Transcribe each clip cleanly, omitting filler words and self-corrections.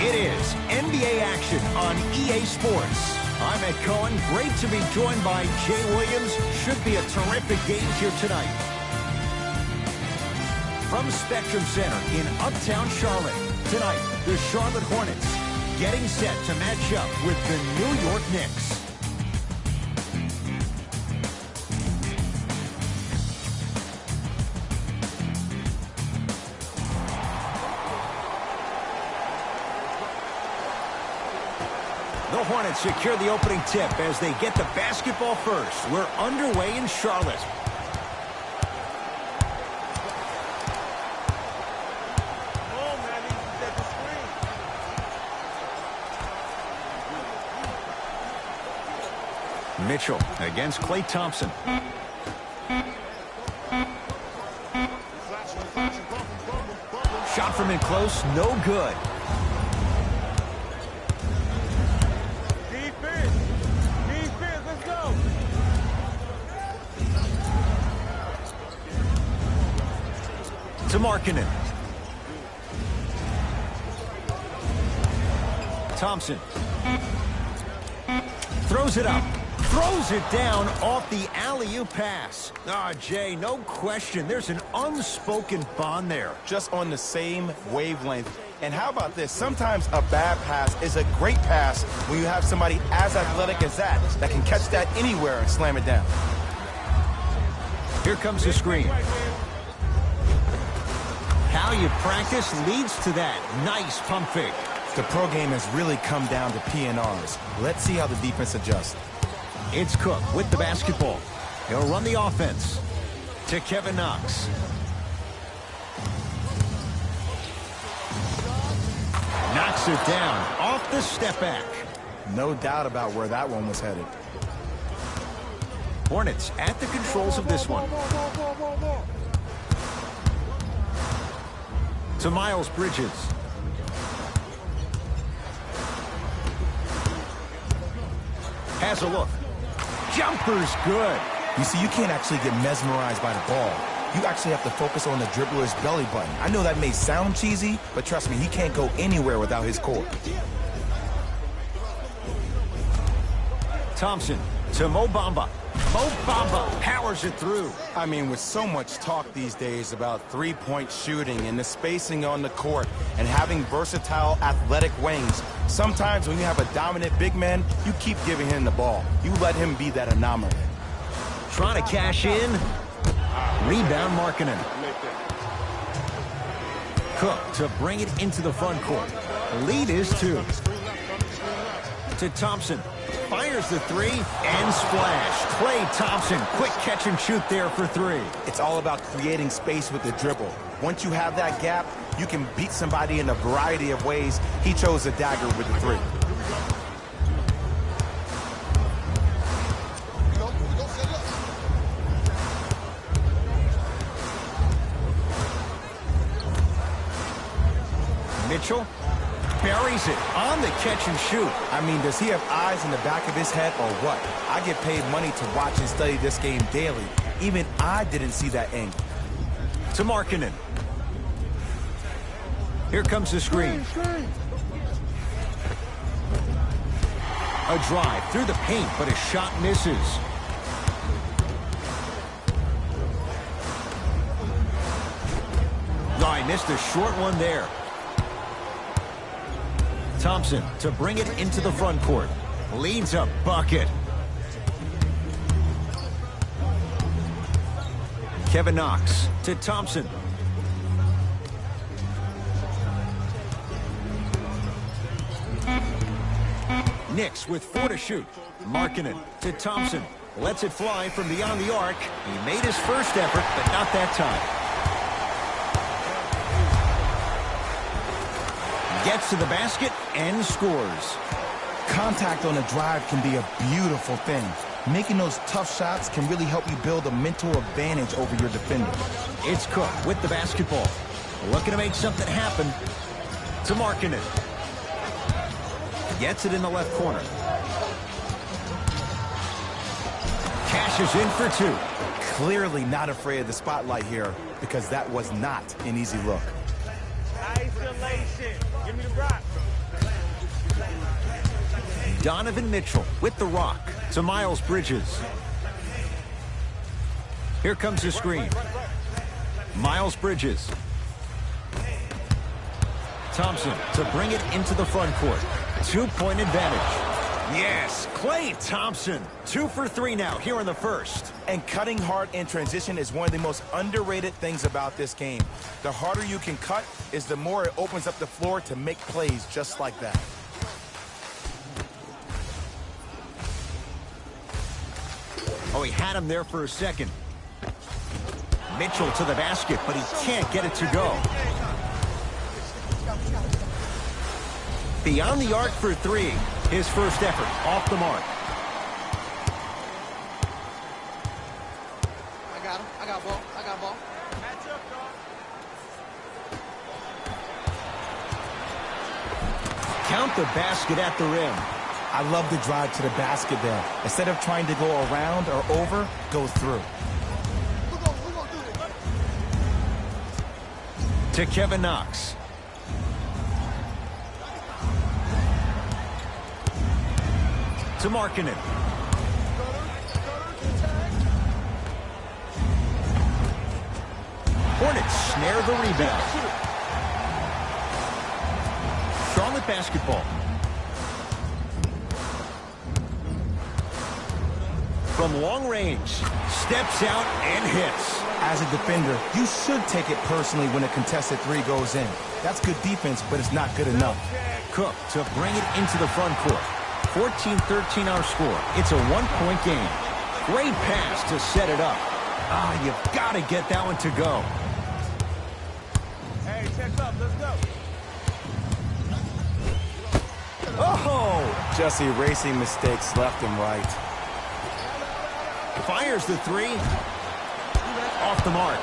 It is NBA action on EA Sports. I'm Ed Cohen. Great to be joined by Jay Williams. Should be a terrific game here tonight. From Spectrum Center in Uptown Charlotte, tonight, the Charlotte Hornets getting set to match up with the New York Knicks. The Hornets secure the opening tip as they get the basketball first. We're underway in Charlotte. Mitchell against Klay Thompson. Shot from in close, no good. To Markkanen. Thompson. Throws it up. Throws it down off the alley-oop pass. Jay, no question. There's an unspoken bond there. Just on the same wavelength. And how about this? Sometimes a bad pass is a great pass when you have somebody as athletic as that can catch that anywhere and slam it down. Here comes the screen. How you practice leads to that. Nice pump fake. The pro game has really come down to P&Rs. Let's see how the defense adjusts. It's Cook with the basketball. He'll run the offense to Kevin Knox. Knocks it down off the step back. No doubt about where that one was headed. Hornets at the controls of this one. To Miles Bridges. Has a look. Jumper's good. You see, you can't actually get mesmerized by the ball. You actually have to focus on the dribbler's belly button. I know that may sound cheesy, but trust me, he can't go anywhere without his core. Thompson to Mo Bamba. Mo Bamba powers it through. I mean, with so much talk these days about three-point shooting and the spacing on the court and having versatile athletic wings, sometimes when you have a dominant big man, you keep giving him the ball. You let him be that anomaly. Trying to cash in. Rebound Markkanen. Cook to bring it into the front court. Lead is 2. To Thompson. Fires the 3 and splash. Klay Thompson, quick catch and shoot there for 3. It's all about creating space with the dribble. Once you have that gap, you can beat somebody in a variety of ways. He chose a dagger with the 3. Mitchell buries it on the catch and shoot. I mean, does he have eyes in the back of his head or what? I get paid money to watch and study this game daily. Even I didn't see that angle. To Markkanen. Here comes the screen. A drive through the paint, but his shot misses. Oh, he missed a short one there. Thompson to bring it into the front court. Leads a bucket. Kevin Knox to Thompson. Knicks with 4 to shoot. Markkanen to Thompson. Lets it fly from beyond the arc. He made his first effort, but not that time. Gets to the basket and scores. Contact on a drive can be a beautiful thing. Making those tough shots can really help you build a mental advantage over your defender. It's Cook with the basketball. Looking to make something happen. To Markkanen. Gets it in the left corner. Cashes in for 2. Clearly not afraid of the spotlight here because that was not an easy look. Isolation. Give me the rock. Donovan Mitchell with the rock to Miles Bridges. Here comes the screen. Miles Bridges. Thompson to bring it into the front court. 2-point advantage. Yes, Klay Thompson. 2 for 3 now here in the first. And cutting hard in transition is one of the most underrated things about this game. The harder you can cut is the more it opens up the floor to make plays just like that. Oh, he had him there for a second. Mitchell to the basket, but he can't get it to go. Beyond the arc for 3. His first effort off the mark. I got him. I got ball. I got ball. Count the basket at the rim. I love the drive to the basket there. Instead of trying to go around or over, go through. Who gonna do this? To Kevin Knox. To Markkanen. Hornets snare the rebound. Charlotte basketball. From long range, steps out and hits. As a defender, you should take it personally when a contested 3 goes in. That's good defense, but it's not good enough. Cook to bring it into the front court. 14-13 our score. It's a 1-point game. Great pass to set it up. You've got to get that one to go. Hey, check up. Let's go. Oh! Just erasing mistakes left and right. Fires the 3. Off the mark.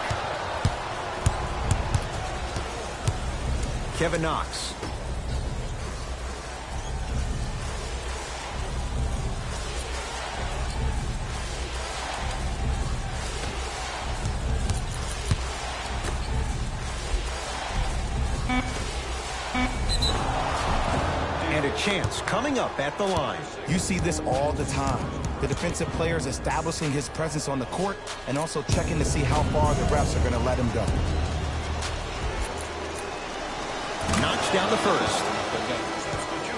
Kevin Knox. And a chance coming up at the line. You see this all the time. The defensive players establishing his presence on the court and also checking to see how far the refs are going to let him go. Knocks down the first.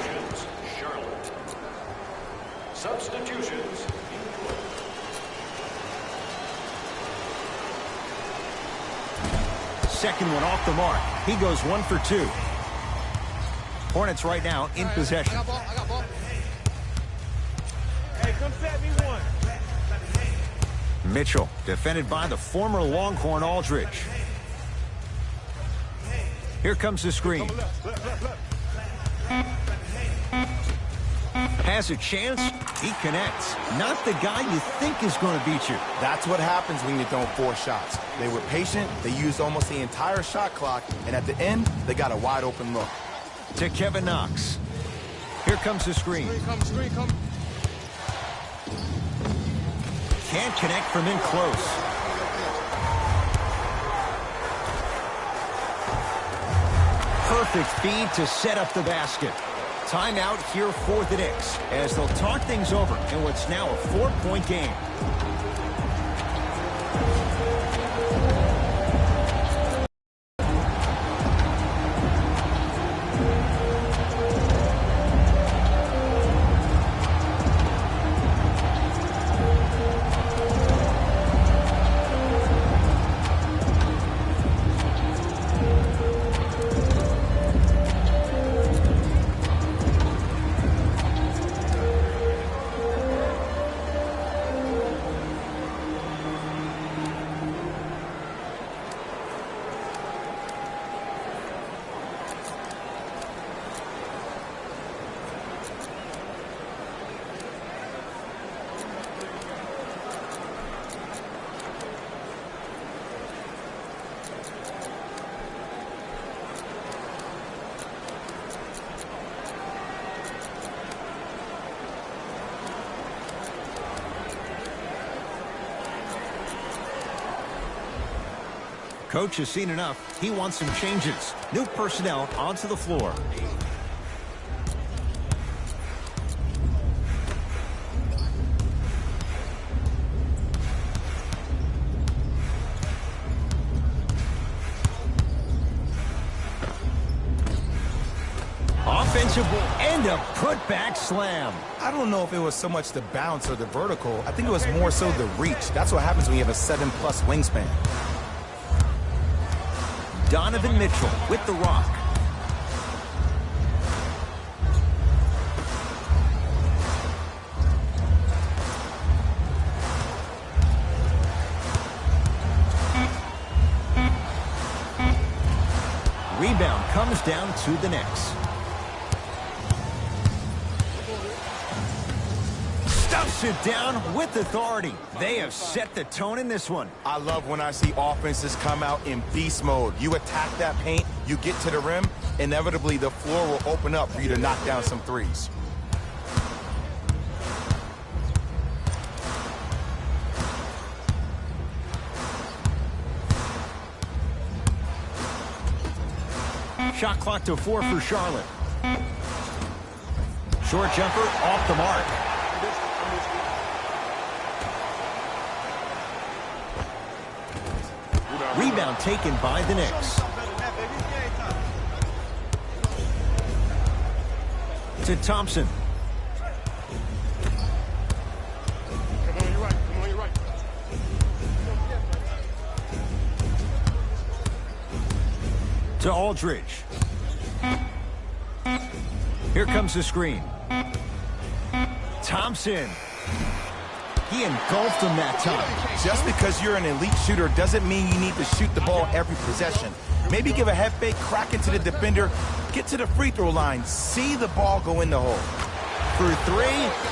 Substitutions, Charlotte. Substitutions. Second one off the mark. He goes 1 for 2. Hornets right now in possession. I got ball. I got ball. Hey, come set me one. Mitchell, defended by the former Longhorn Aldridge. Here comes the screen. Has a chance. He connects. Not the guy you think is going to beat you. That's what happens when you don't force shots. They were patient, they used almost the entire shot clock, and at the end, they got a wide open look. To Kevin Knox. Here comes the screen. Screen come. Can't connect from in close. Perfect feed to set up the basket. Timeout here for the Knicks as they'll talk things over in what's now a 4-point game. Coach has seen enough. He wants some changes. New personnel onto the floor. untouchable, and a putback slam. I don't know if it was so much the bounce or the vertical. I think it was more so the reach. That's what happens when you have a 7+ wingspan. Donovan Mitchell with the rock. Rebound comes down to the Knicks. Stuffs it down with authority. They have set the tone in this one. I love when I see offenses come out in beast mode. You attack that paint, you get to the rim, inevitably the floor will open up for you to knock down some threes. Shot clock to 4 for Charlotte. Short jumper off the mark. Rebound taken by the Knicks. To Thompson. Come on, you're right. Come on, you're right. To Aldridge. Here comes the screen. Thompson. He engulfed him that time. Just because you're an elite shooter doesn't mean you need to shoot the ball every possession. Maybe give a head fake, crack into the defender, get to the free throw line, see the ball go in the hole. For 3,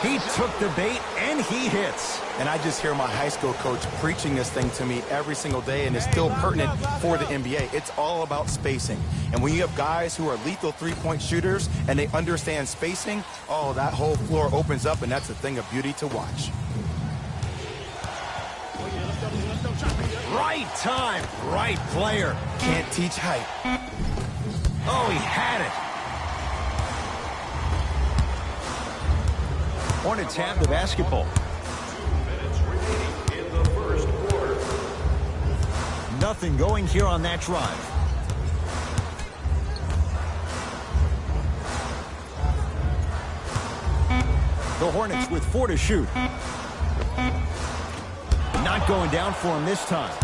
he took the bait, and he hits. And I just hear my high school coach preaching this thing to me every single day, and it's still pertinent for the NBA. It's all about spacing. And when you have guys who are lethal three-point shooters and they understand spacing, oh, that whole floor opens up, and that's a thing of beauty to watch. Right time, right player. Can't teach height. Oh, he had it. Hornets have the basketball. 2 minutes remaining in the first quarter. Nothing going here on that drive. The Hornets with 4 to shoot. Not going down for him this time.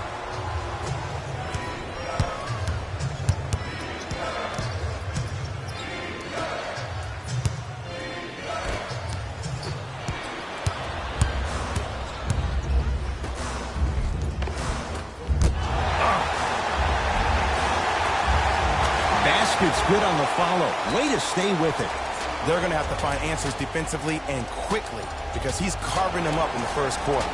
Basket's good on the follow. Way to stay with it. They're going to have to find answers defensively and quickly because he's carving them up in the first quarter.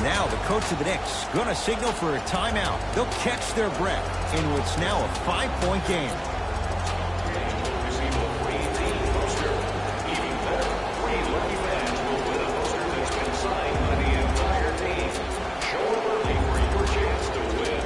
Now the coach of the Knicks going to signal for a timeout. They'll catch their breath in what's now a 5-point game. Receive a free team poster. Even better, 3 lucky fans will win a poster that's been signed by the entire team. Show up early for your chance to win.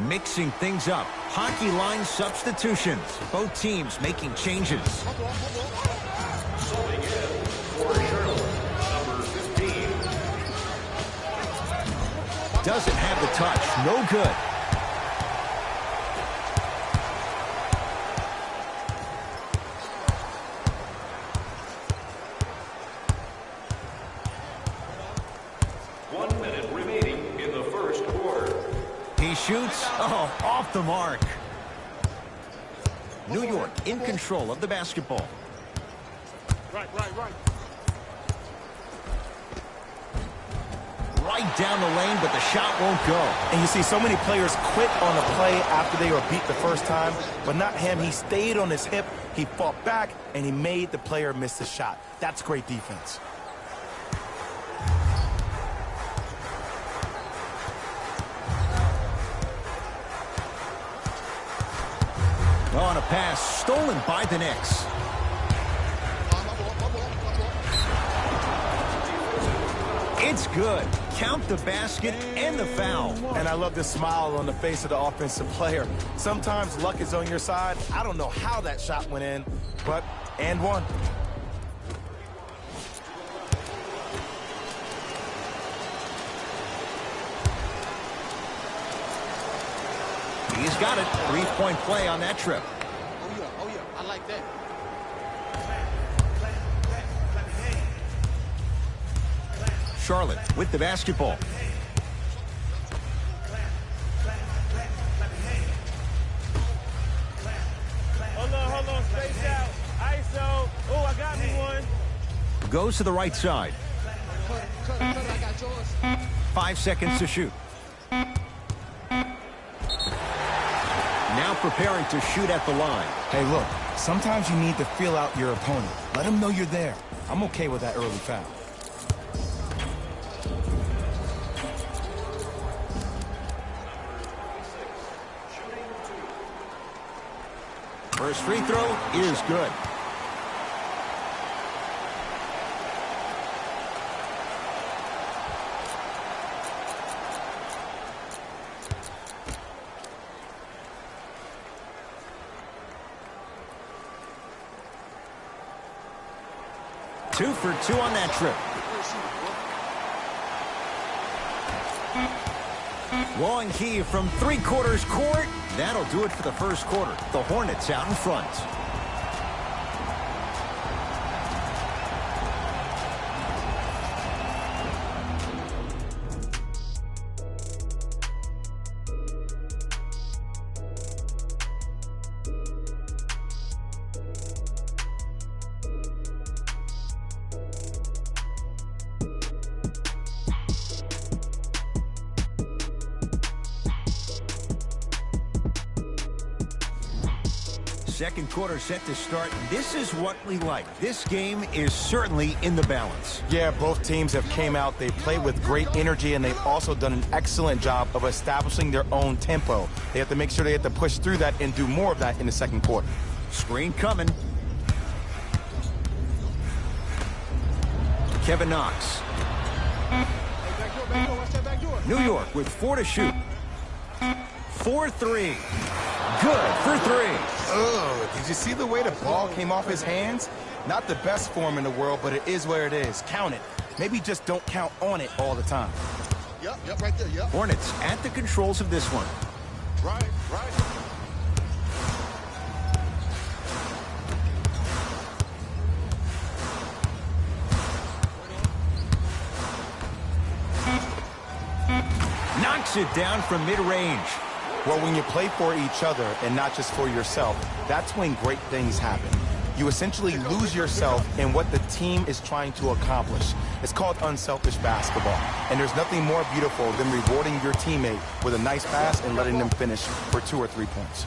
Mixing things up. Hockey line substitutions. Both teams making changes. Subbing in for Charlotte, number 15. Doesn't have the touch. No good. He shoots. Oh, off the mark. New York in control of the basketball. Right. Right down the lane, but the shot won't go. And you see so many players quit on a play after they were beat the first time, but not him. He stayed on his hip. He fought back, and he made the player miss the shot. That's great defense. On a pass stolen by the Knicks. It's good. Count the basket and the foul. And I love the smile on the face of the offensive player. Sometimes luck is on your side. I don't know how that shot went in, but and one. He's got it. 3-point play on that trip. Oh yeah, I like that. Charlotte with the basketball. Hold on, space out. ISO. Oh, I got me one. Goes to the right side. Cut, I got yours. 5 seconds to shoot. Now preparing to shoot at the line. Hey, look, sometimes you need to feel out your opponent. Let them know you're there. I'm okay with that early foul. First free throw is good. Two for two on that trip. Long key from 3/4 court. That'll do it for the first quarter. The Hornets out in front. Second quarter set to start. This is what we like. This game is certainly in the balance. Yeah, both teams have came out. They played with great energy, and they've also done an excellent job of establishing their own tempo. They have to make sure they have to push through that and do more of that in the second quarter. Screen coming. Kevin Knox. New York with 4 to shoot. 4-3. Good for 3. Oh, did you see the way the ball came off his hands? Not the best form in the world, but it is where it is. Count it. Maybe just don't count on it all the time. Yep, right there, yep. Hornets at the controls of this one. Right. Knocks it down from mid-range. Well, when you play for each other and not just for yourself, that's when great things happen. You essentially lose yourself in what the team is trying to accomplish. It's called unselfish basketball. And there's nothing more beautiful than rewarding your teammate with a nice pass and letting them finish for 2 or 3 points.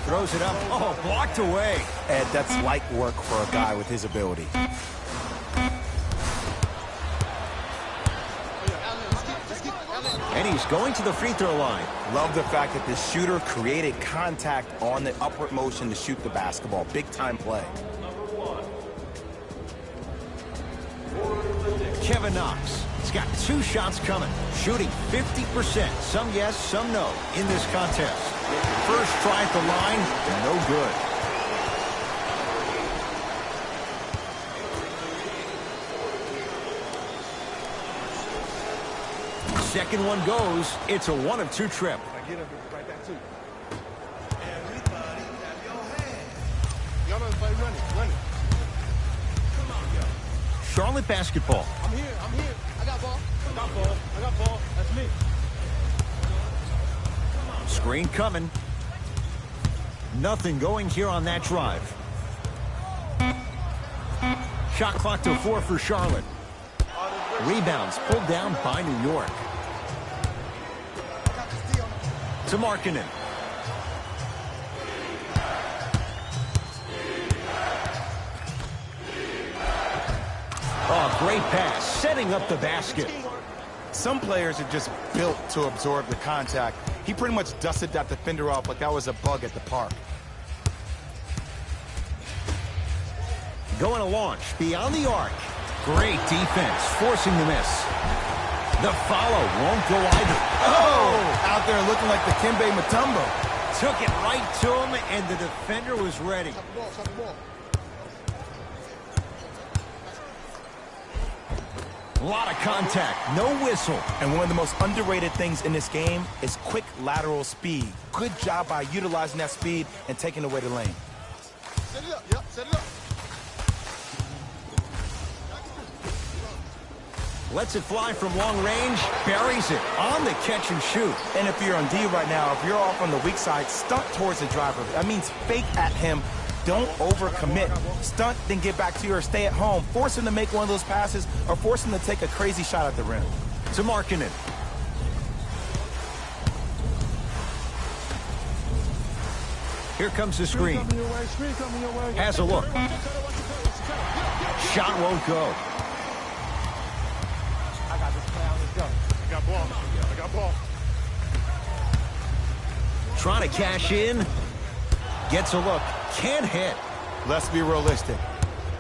Throws it up. Oh, blocked away. Ed, that's light work for a guy with his ability. And he's going to the free throw line. Love the fact that the shooter created contact on the upward motion to shoot the basketball. Big time play. Kevin Knox. He's got 2 shots coming. Shooting 50%. Some yes, some no in this contest. First try at the line, no good. Second one goes. It's a 1 of 2 trip. I get him right back too. Everybody have your hands. Y'all know everybody running. Come on, y'all. Charlotte basketball. I'm here. I got ball. That's me. Screen coming. Nothing going here on that drive. Shot clock to 4 for Charlotte. All this Rebounds pulled down by New York. To Markkanen. Oh, great pass, setting up the basket. Some players are just built to absorb the contact. He pretty much dusted that defender off like that was a bug at the park. Going to launch beyond the arc. Great defense, forcing the miss. The follow won't go either. Oh! Out there looking like the Kimbe Mutombo. Took it right to him, and the defender was ready. A lot of contact, no whistle. And one of the most underrated things in this game is quick lateral speed. Good job by utilizing that speed and taking away the lane. Set it up, yep, set it up. Lets it fly from long range, buries it on the catch and shoot. And if you're on D right now, if you're off on the weak side, stunt towards the driver. That means fake at him. Don't overcommit. Stunt, then get back to your stay at home. Force him to make one of those passes or force him to take a crazy shot at the rim. To Markkanen. Here comes the screen. Has a look. Shot won't go. I got ball. I got ball. Trying to cash in. Gets a look. Can't hit. Let's be realistic.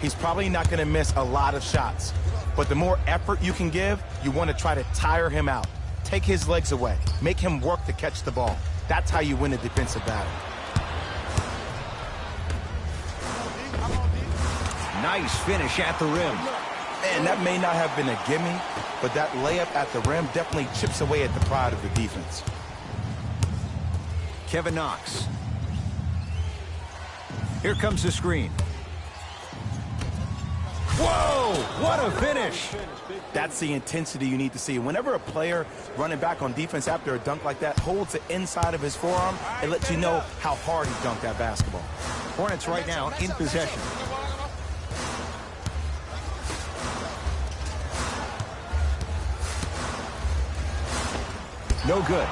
He's probably not going to miss a lot of shots. But the more effort you can give, you want to try to tire him out. Take his legs away. Make him work to catch the ball. That's how you win a defensive battle. Nice finish at the rim. And that may not have been a gimme, but that layup at the rim definitely chips away at the pride of the defense. Kevin Knox. Here comes the screen. Whoa! What a finish! That's the intensity you need to see. Whenever a player running back on defense after a dunk like that holds the inside of his forearm, it lets you know how hard he dunked that basketball. Hornets right now in possession. No good.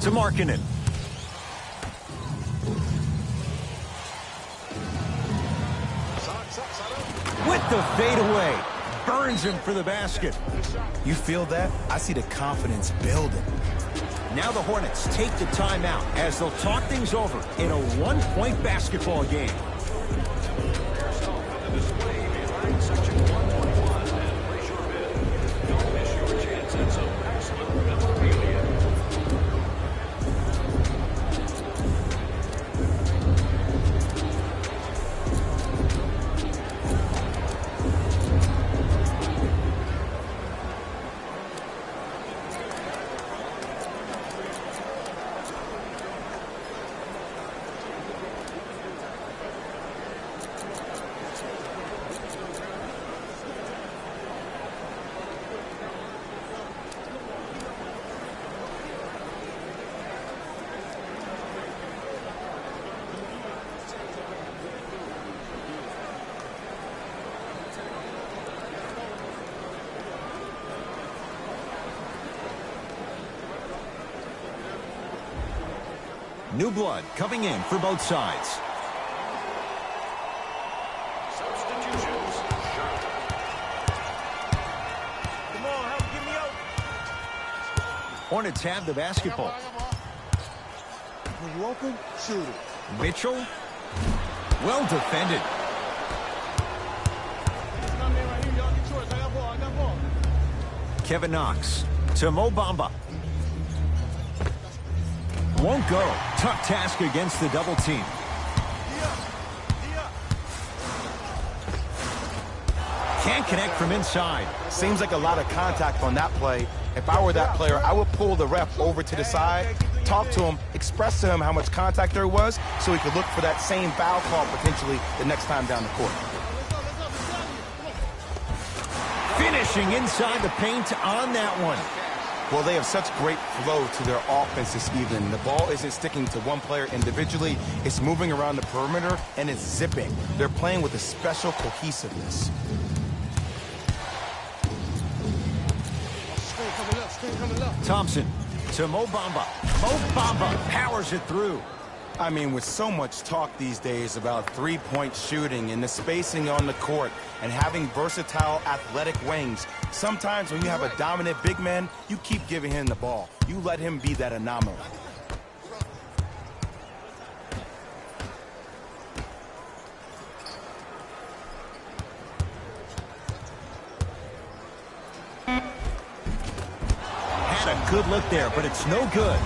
To Markkanen. With the fadeaway. Burns him for the basket. You feel that? I see the confidence building. Now the Hornets take the timeout as they'll talk things over in a one-point basketball game. Section 1.1 and place your bid. Don't miss your chance at some excellent memorabilia. New blood coming in for both sides. Substitutions. Shot. Come on, help, get me out. Hornets have the basketball. When you open, shoot it. Mitchell. Well defended. My man right here, y'all get yours. I got ball, I got ball. Kevin Knox to Mo Bamba. Won't go. Tough task against the double team. Can't connect from inside. Seems like a lot of contact on that play. If I were that player, I would pull the ref over to the side, talk to him, express to him how much contact there was so he could look for that same foul call potentially the next time down the court. Finishing inside the paint on that one. Well, they have such great flow to their offense this evening. The ball isn't sticking to one player individually. It's moving around the perimeter, and it's zipping. They're playing with a special cohesiveness. Screen coming left. Thompson to Mo Bamba. Mo Bamba powers it through. I mean, with so much talk these days about three-point shooting and the spacing on the court and having versatile athletic wings, sometimes when you have a dominant big man, you keep giving him the ball. You let him be that anomaly. Had a good look there, but it's no good.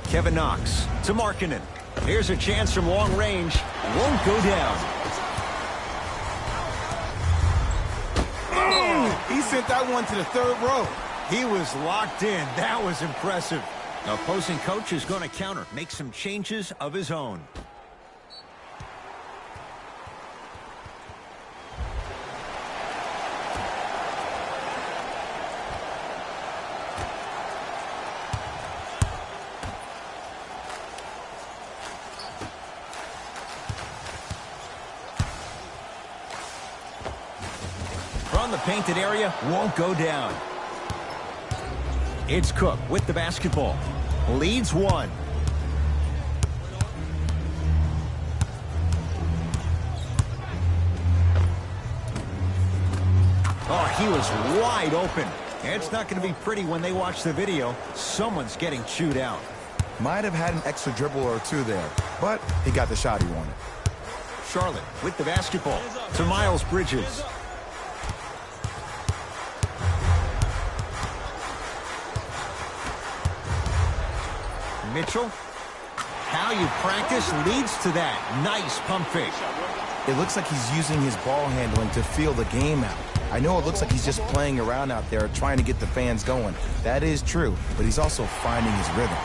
Kevin Knox to Markkanen. Here's a chance from long range. Won't go down. Oh, he sent that one to the third row. He was locked in. That was impressive. The opposing coach is going to counter, make some changes of his own. From the painted area, won't go down. It's Cook with the basketball. Leads one. Oh, he was wide open. It's not going to be pretty when they watch the video. Someone's getting chewed out. Might have had an extra dribble or two there, but he got the shot he wanted. Charlotte with the basketball to Miles Bridges. Mitchell, how you practice leads to that. Nice pump fake. It looks like he's using his ball handling to feel the game out. I know it looks like he's just playing around out there trying to get the fans going. That is true, but he's also finding his rhythm.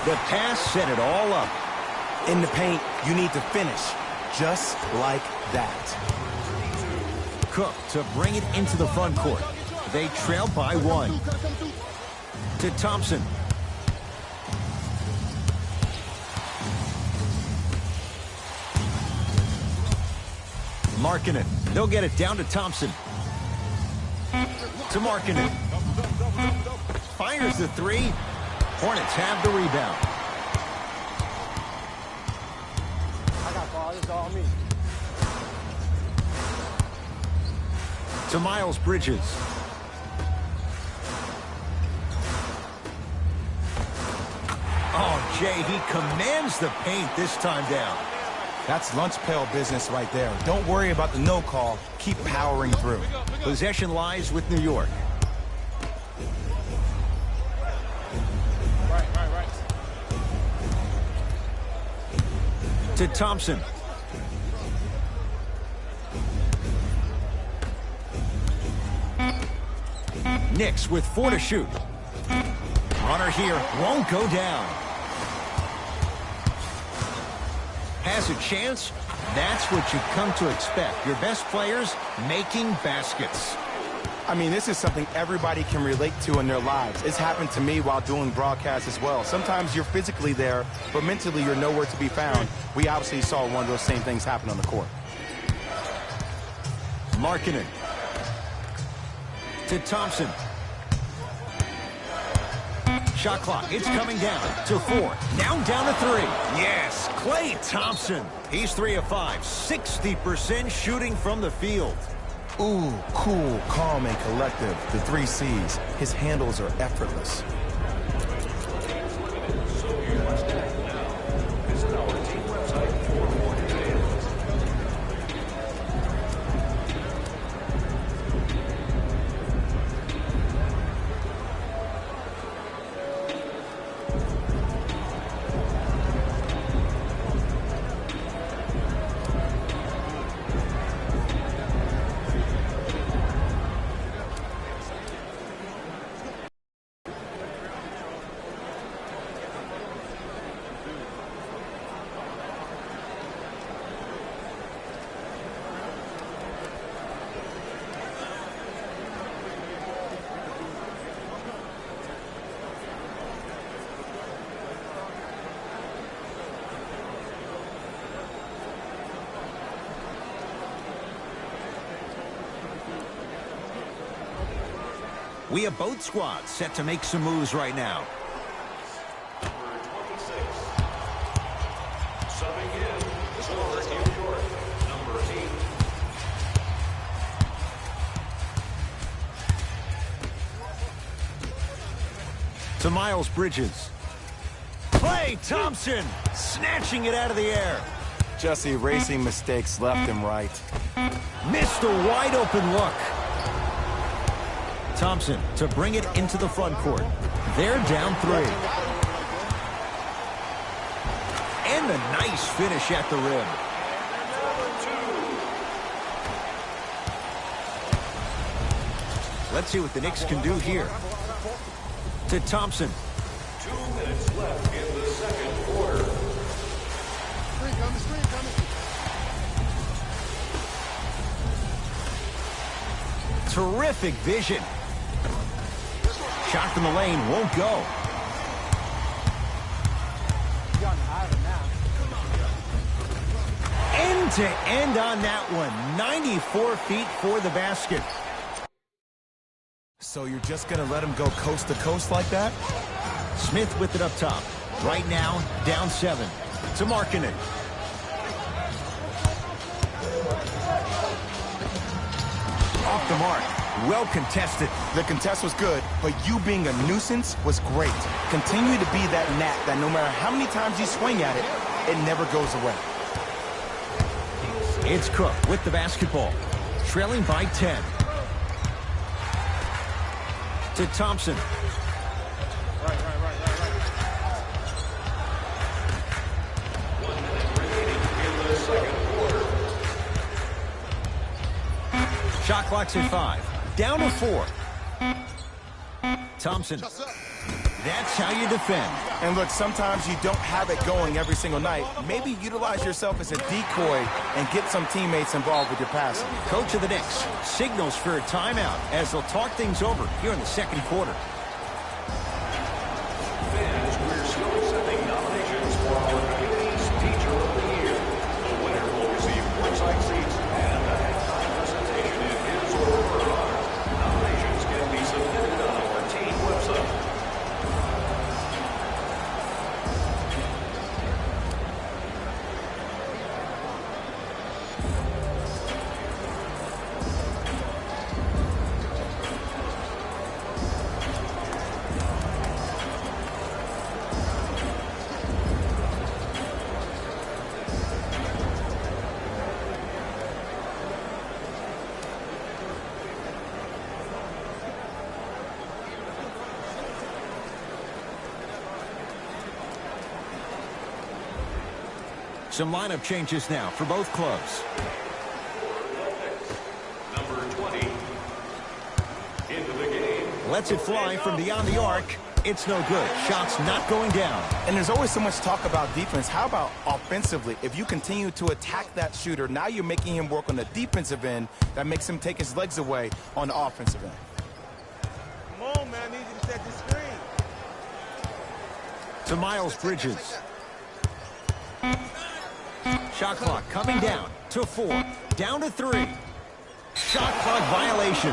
The pass set it all up. In the paint, you need to finish just like that. Cook to bring it into the front court. They trail by one. To Thompson. Markkanen. They'll get it down to Thompson. To Markkanen. Fires the three. Hornets have the rebound. I got ball. This is all me. To Miles Bridges. Oh, Jay, he commands the paint this time down. That's lunch pail business right there. Don't worry about the no call. Keep powering through. Possession lies with New York. Right. To Thompson. Knicks with 4 to shoot. Runner here won't go down. Has a chance. That's what you come to expect. Your best players making baskets. I mean, this is something everybody can relate to in their lives. It's happened to me while doing broadcasts as well. Sometimes you're physically there, but mentally you're nowhere to be found. We obviously saw one of those same things happen on the court. Markkanen. To Thompson. Shot clock. It's coming down to 4. Now down to 3. Yes, Klay Thompson. He's 3 of 5. 60% shooting from the field. Ooh, cool, calm, and collective. The 3 C's. His handles are effortless. We have both squads set to make some moves right now. Number 26. Subbing in for New York, number 8. To Miles Bridges. Klay Thompson snatching it out of the air. Just erasing mistakes left and right. Missed a wide open look. Thompson to bring it into the front court. They're down 3. And a nice finish at the rim. Let's see what the Knicks can do here. To Thompson. 2 minutes left in the second quarter. Screen coming. Terrific vision. Shot from the lane won't go. End to end on that one. 94 feet for the basket. So you're just going to let him go coast to coast like that? Smith with it up top. Right now, down 7. To Markkanen. Off the mark. Well contested. The contest was good, but you being a nuisance was great. Continue to be that gnat that no matter how many times you swing at it, it never goes away. It's Cook with the basketball. Trailing by 10. To Thompson. Right. 1 minute remaining in the second quarter. Shot clock's at 5. Down to 4. Thompson. That's how you defend. And look, sometimes you don't have it going every single night. Maybe utilize yourself as a decoy and get some teammates involved with your passing. Coach of the Knicks signals for a timeout as they'll talk things over here in the second quarter. Fans, we're still accepting nominations for our community's Teacher of the Year. The winner will receive courtside seats and a halftime presentation in his or her honor. Nominations can be submitted on our team website. Some lineup changes now for both clubs. Number 20. Into the game. Lets it fly from beyond the arc. It's no good. Shot's not going down. And there's always so much talk about defense. How about offensively? If you continue to attack that shooter, now you're making him work on the defensive end. That makes him take his legs away on the offensive end. Come on, man. I need you to set the screen. To Miles Bridges. Shot clock coming down to 4. Down to 3. Shot clock violation.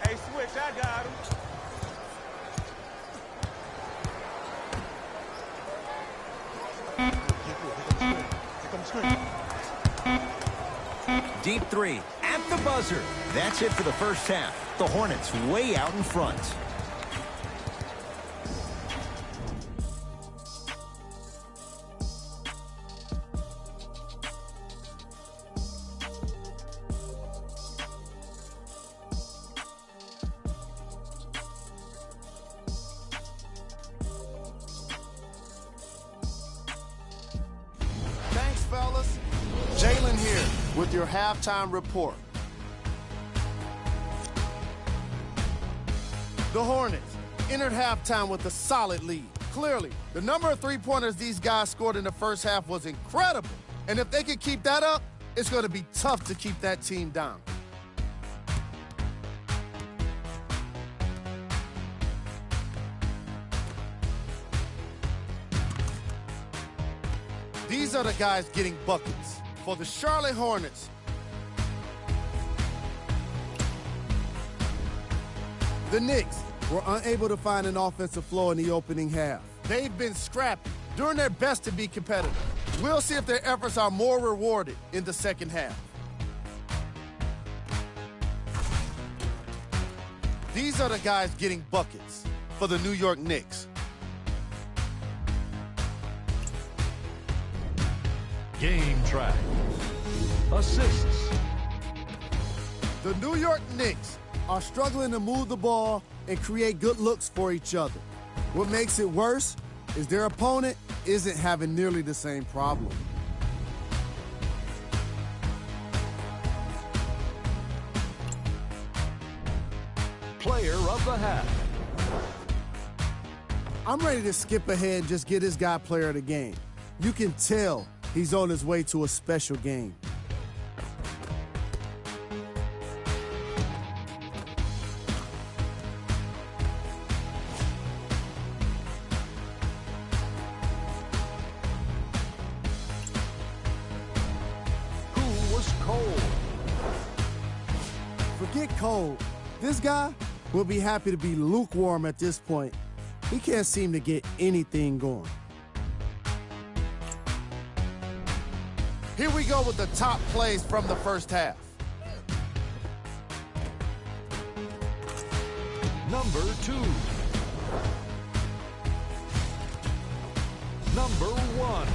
Hey, switch. I got him. Here comes screen. Deep 3 at the buzzer. That's it for the first half. The Hornets way out in front. Thanks, fellas. Jalen here with your halftime report. The Hornets entered halftime with a solid lead. Clearly, the number of three-pointers these guys scored in the first half was incredible. And if they can keep that up, it's going to be tough to keep that team down. These are the guys getting buckets. For the Charlotte Hornets, the Knicks were unable to find an offensive flow in the opening half. They've been scrappy, doing their best to be competitive. We'll see if their efforts are more rewarded in the second half. These are the guys getting buckets for the New York Knicks. Game track. Assists. The New York Knicks are struggling to move the ball and create good looks for each other. What makes it worse is their opponent isn't having nearly the same problem. Player of the half. I'm ready to skip ahead and just get this guy player of the game. You can tell he's on his way to a special game. Forget cold. This guy will be happy to be lukewarm at this point. He can't seem to get anything going. Here we go with the top plays from the first half. Number 2. Number 1.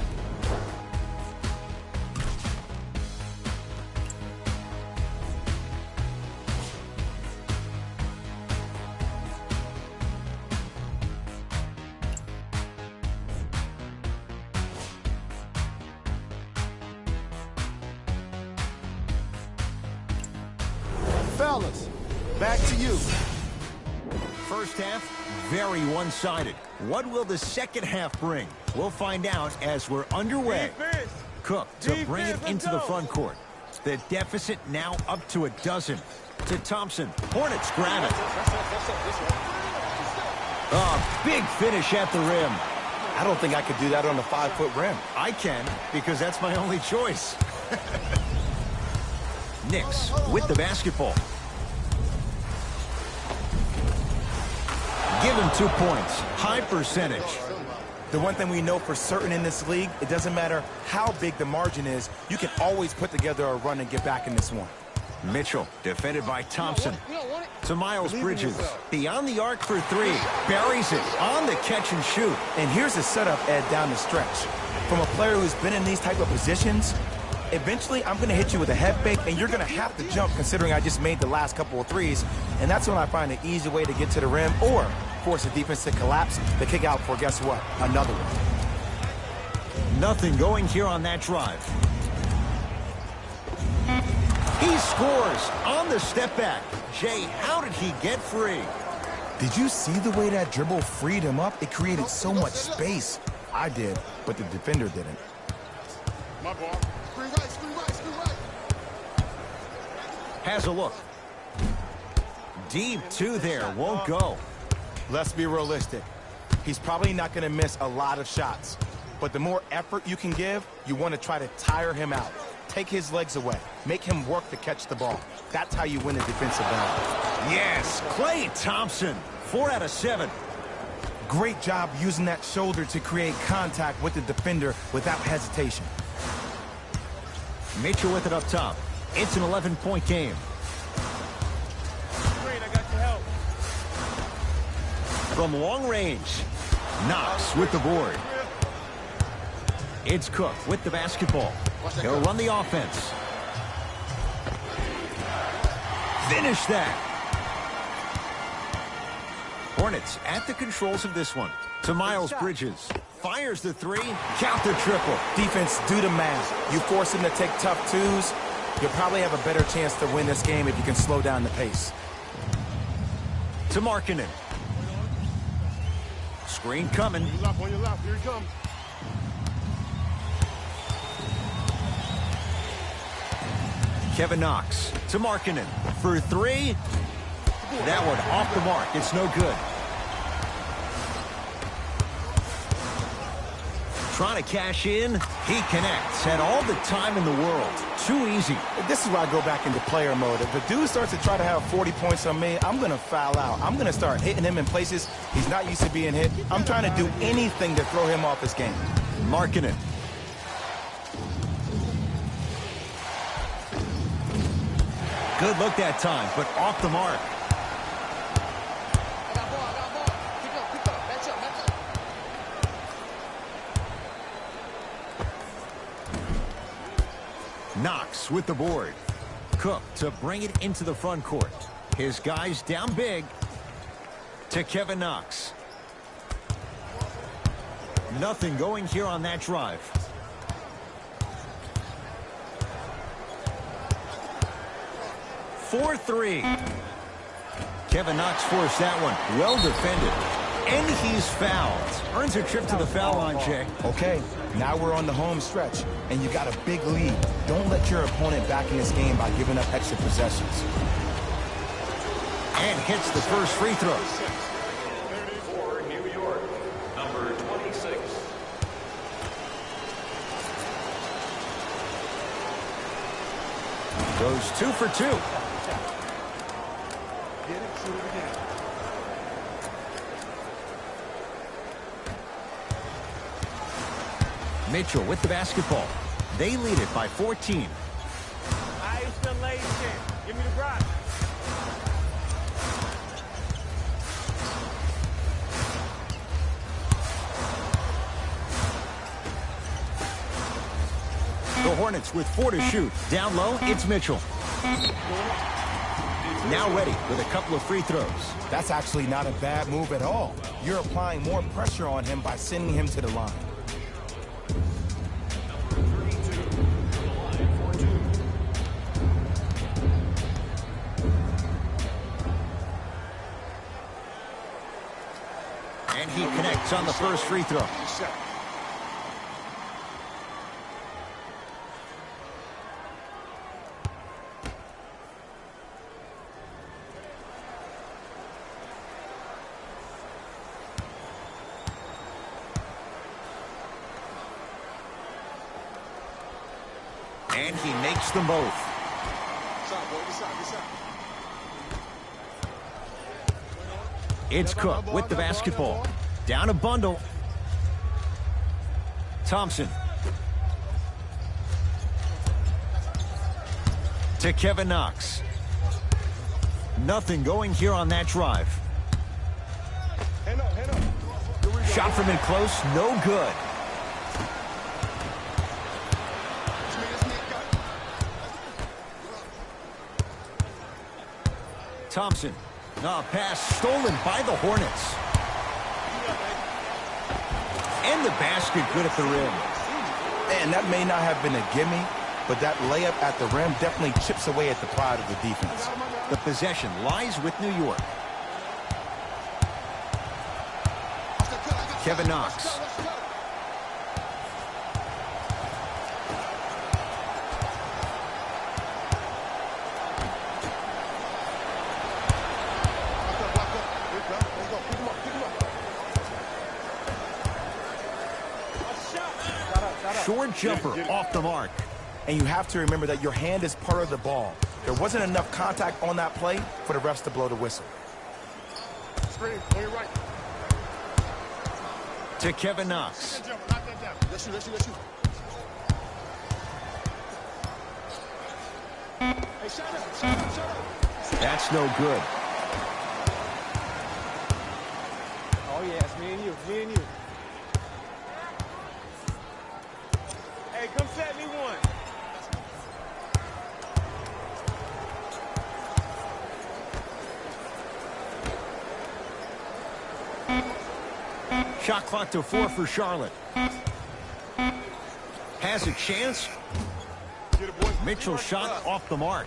Fellas, back to you. First half, very one-sided. What will the second half bring? We'll find out as we're underway. Defense. Cook to bring it Defense, into let's the go. front court. The deficit now up to a dozen. To Thompson. Hornets grab it. A big finish at the rim. I don't think I could do that on a 5-foot rim. I can, because that's my only choice. Knicks with the basketball. Give him 2 points. High percentage. The one thing we know for certain in this league, it doesn't matter how big the margin is, you can always put together a run and get back in this one. Mitchell, defended by Thompson. To Miles Bridges. Beyond the arc for 3. Buries it on the catch and shoot. And here's the setup, Ed, down the stretch. From a player who's been in these type of positions, eventually I'm going to hit you with a head fake, and you're going to have to jump considering I just made the last couple of threes. And that's when I find an easy way to get to the rim or force the defense to collapse to kick out for, guess what, another one. Nothing going here on that drive. He scores on the step back. Jay, how did he get free? Did you see the way that dribble freed him up? It created so much space. I did, but the defender didn't. My ball. Screen right, screen right, screen right. Has a look. Deep 2 there, won't go. Let's be realistic. He's probably not going to miss a lot of shots. But the more effort you can give, you want to try to tire him out. Take his legs away. Make him work to catch the ball. That's how you win a defensive battle. Yes, Klay Thompson. 4 out of 7. Great job using that shoulder to create contact with the defender without hesitation. Mitchell with it up top. It's an 11-point game. Green, I got your help. From long range, Knox with the board. It's Cook with the basketball. He'll run the offense. Finish that. Hornets at the controls of this one. To Miles Bridges. Fires the 3. Count the triple. Defense, do the math. You force him to take tough twos, you'll probably have a better chance to win this game if you can slow down the pace. To Markkanen. Screen coming. On your left. Here he comes. Kevin Knox to Markkanen for 3. That one off the mark. It's no good. trying to cash in. He connects. Had all the time in the world. Too easy. This is where I go back into player mode. If the dude starts to try to have 40 points on me, I'm going to foul out. I'm going to start hitting him in places he's not used to being hit. I'm trying to do anything to throw him off his game. Marking it. Good look that time, but off the mark. Knox with the board. Cook to bring it into the front court. His guys down big to Kevin Knox. Nothing going here on that drive. For 3. Kevin Knox forced that one. Well defended. And he's fouled. Earns a trip to the foul line, Jay. Okay, now we're on the home stretch, and you got a big lead. Don't let your opponent back in this game by giving up extra possessions. And hits the first free throw. For New York, number 26. Goes 2 for 2. Get it, shoot it again. Mitchell with the basketball. They lead it by 14. Isolation. Give me the rock. The Hornets with 4 to shoot. Down low, it's Mitchell. Now ready with a couple of free throws. That's actually not a bad move at all. You're applying more pressure on him by sending him to the line. And he connects on the first free throw. And he makes them both. It's Cook with the basketball. Down a bundle. Thompson. To Kevin Knox. Nothing going here on that drive. Shot from in close, no good. Thompson. Pass stolen by the Hornets. And the basket good at the rim. And that may not have been a gimme, but that layup at the rim definitely chips away at the pride of the defense. The possession lies with New York. Kevin Knox. Short jumper off the mark. And you have to remember that your hand is part of the ball. There wasn't enough contact on that play for the refs to blow the whistle. Screen, on your right. To Kevin Knox. Knock that down. Let's shoot, let's shoot, let's shoot. Hey, shut up, shut up, shut up. That's no good. Oh, yeah, it's me and you, me and you. Hey, come set me one. Shot clock to 4 for Charlotte. Has a chance. Mitchell shot off the mark.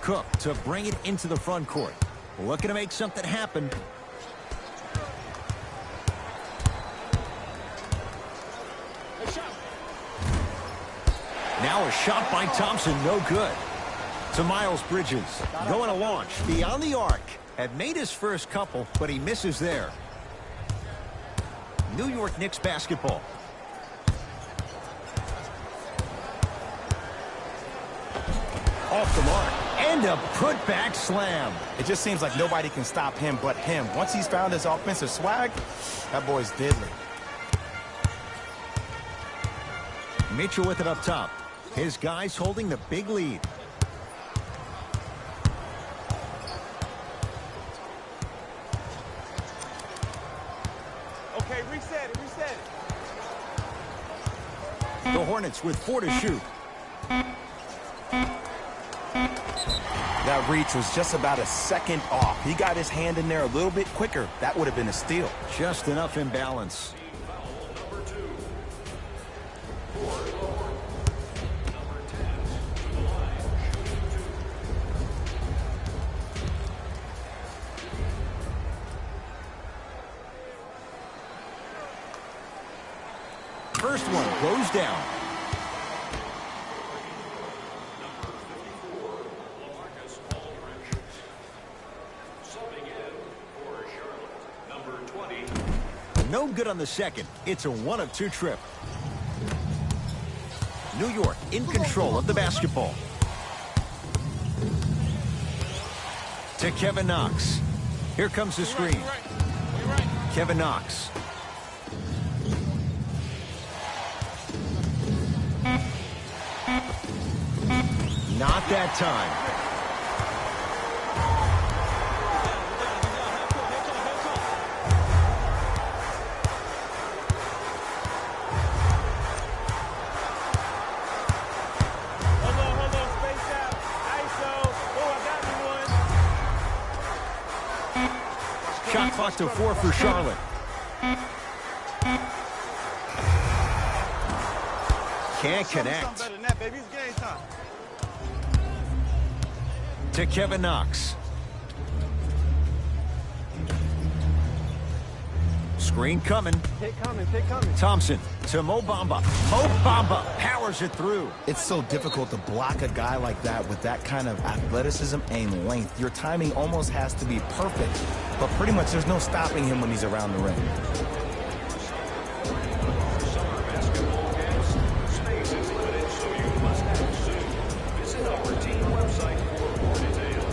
Cook to bring it into the front court. Looking to make something happen. Now a shot by Thompson, no good. To Miles Bridges, going to launch beyond the arc. Had made his first couple, but he misses there. New York Knicks basketball. Off the mark. And a putback slam. It just seems like nobody can stop him but him. Once he's found his offensive swag, that boy's deadly. Mitchell with it up top. His guys holding the big lead. Okay, reset it, reset it. The Hornets with 4 to shoot. That reach was just about a second off. He got his hand in there a little bit quicker. That would have been a steal. Just enough imbalance. First one goes down. No good on the second. It's a 1 of 2 trip. New York in control of the basketball. To Kevin Knox. Here comes the screen. Kevin Knox. Not that time. Shot clock to 4 for Charlotte. Can't connect. Better than that, baby. It's game time. To Kevin Knox. Screen coming. Take coming, take coming. Thompson to Mo Bamba. Mo Bamba powers it through. It's so difficult to block a guy like that with that kind of athleticism and length. Your timing almost has to be perfect, but pretty much there's no stopping him when he's around the rim. Summer basketball camps. Space is limited, so you must act soon. Visit our team website for more details.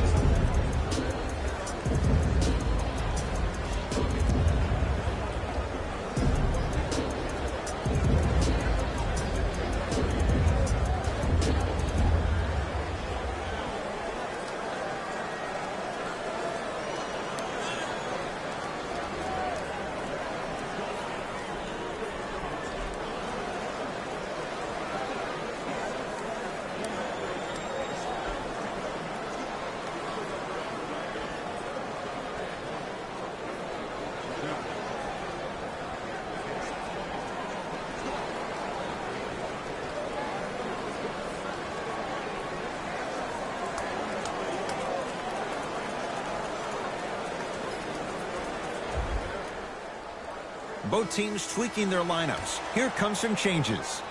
Both teams tweaking their lineups. Here comes some changes.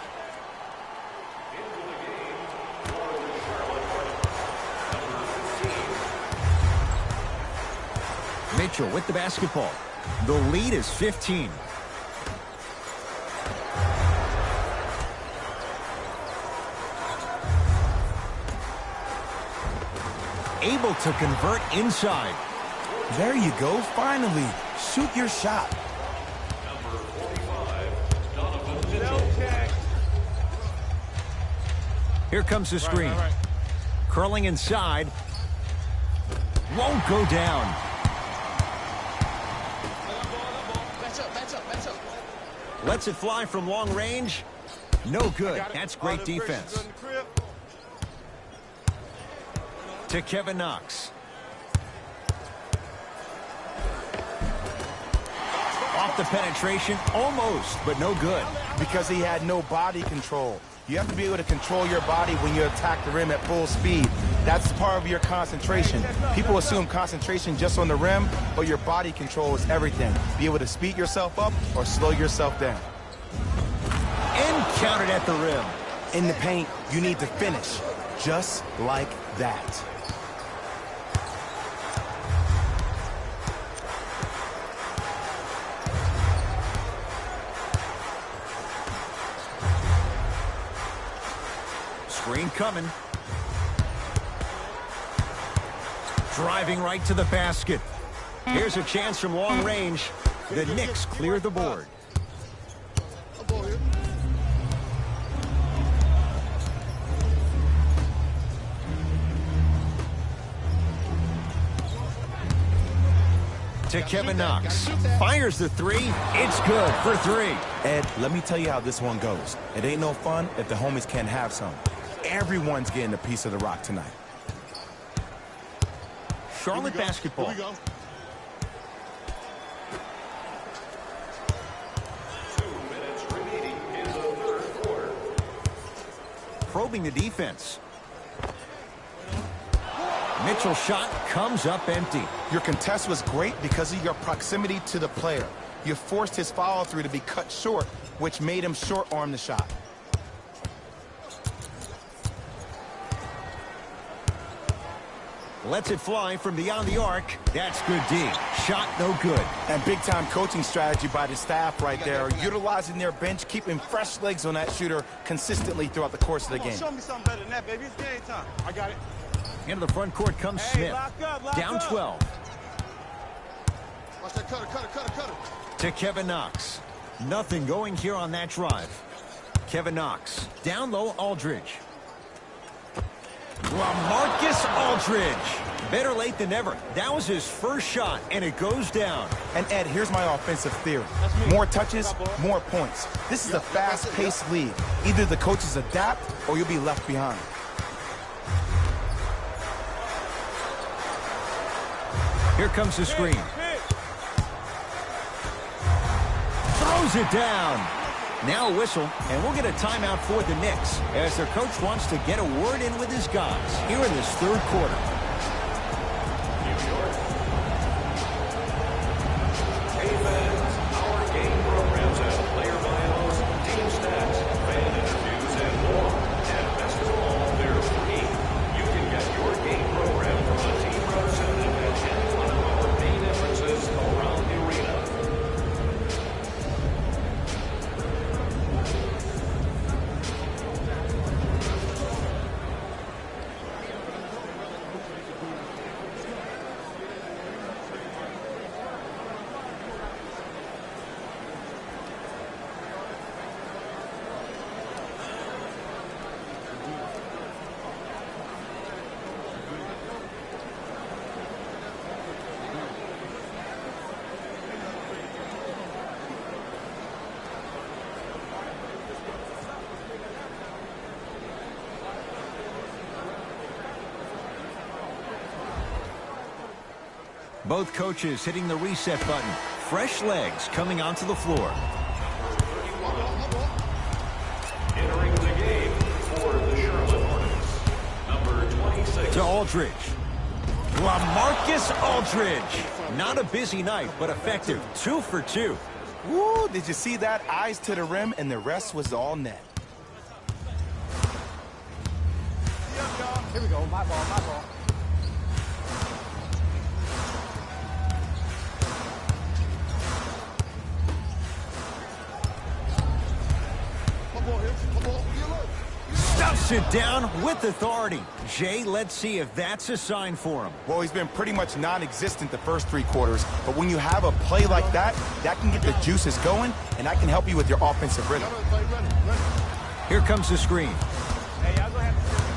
Mitchell with the basketball. The lead is 15. Able to convert inside. There you go, finally. Shoot your shot. Here comes the screen. Curling inside. Won't go down. Lets it fly from long range. No good. That's great defense. To Kevin Knox. Off the penetration. Almost, but no good. Because he had no body control. You have to be able to control your body when you attack the rim at full speed. That's part of your concentration. People assume concentration just on the rim, but your body control is everything. Be able to speed yourself up or slow yourself down. And counted at the rim. In the paint, you need to finish just like that. Screen coming. Driving right to the basket. Here's a chance from long range. The Knicks clear the board. To Kevin Knox. Fires the three. It's good for three. Ed, let me tell you how this one goes. It ain't no fun if the homies can't have some. Everyone's getting a piece of the rock tonight. Charlotte basketball. Here we go. 2 minutes remaining in the third quarter. Probing the defense. Mitchell's shot comes up empty. Your contest was great because of your proximity to the player. You forced his follow-through to be cut short, which made him short-arm the shot. Lets it fly from beyond the arc. That's good D. Shot no good. And big-time coaching strategy by the staff right there, utilizing their bench, keeping fresh legs on that shooter consistently throughout the course of the game. Show me something better than that, baby. It's game time. I got it. Into the front court comes Hey, Smith. lock up. Down 12. Watch that cutter. To Kevin Knox. Nothing going here on that drive. Kevin Knox. Down low, Aldridge. LaMarcus Aldridge. Better late than never. That was his first shot, and it goes down. And Ed, here's my offensive theory. More touches, more points. This is a fast-paced league. Either the coaches adapt or you'll be left behind. Here comes the screen. Throws it down. Now a whistle, and we'll get a timeout for the Knicks as their coach wants to get a word in with his guys here in this third quarter. New York. Hey fans, our game programs have player bios, team stats, fan interviews, and more. And best of all, they're free. You can get your game program from a team representative at any one of our main entrances around the arena. Both coaches hitting the reset button. Fresh legs coming onto the floor. Entering the game for the Charlotte Hornets, number 26. To Aldridge. LaMarcus Aldridge. Not a busy night, but effective. 2 for 2. Woo, did you see that? Eyes to the rim, and the rest was all net. Here we go. My ball. Stuffs it down with authority. Jay, let's see if that's a sign for him. Well, he's been pretty much non-existent the first 3 quarters, but when you have a play like that, that can get the juices going, and that can help you with your offensive rhythm. Here comes the screen.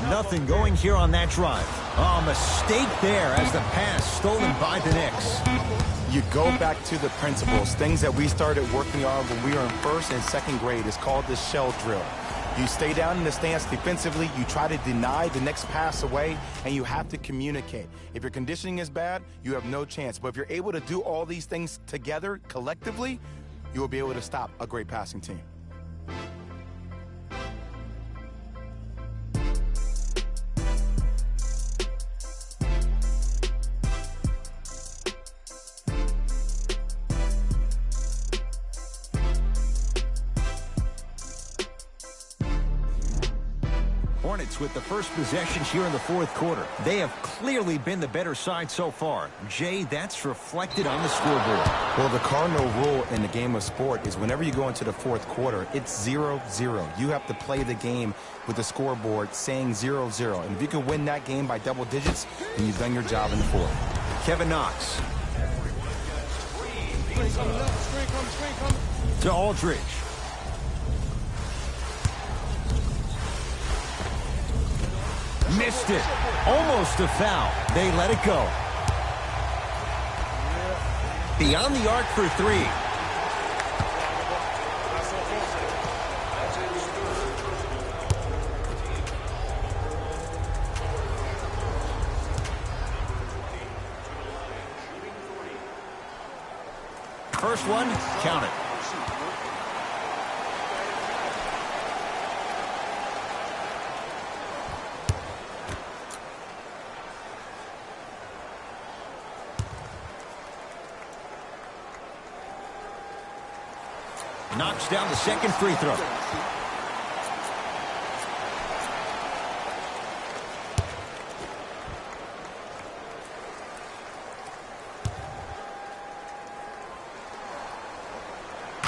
Nothing going here on that drive. Oh, mistake there as the pass stolen by the Knicks. You go back to the principles, things that we started working on when we were in first and second grade. It's called the shell drill. You stay down in the stance defensively, you try to deny the next pass away, and you have to communicate. If your conditioning is bad, you have no chance. But if you're able to do all these things together, collectively, you will be able to stop a great passing team. Hornets with the first possessions here in the fourth quarter. They have clearly been the better side so far. Jay, that's reflected on the scoreboard. Well, the cardinal rule in the game of sport is whenever you go into the fourth quarter, it's 0-0. You have to play the game with the scoreboard saying 0-0. And if you can win that game by double digits, then you've done your job in the fourth. Kevin Knox. To Aldridge. Missed it. Almost a foul. They let it go. Beyond the arc for three. First one, count it. Knocks down the second free throw.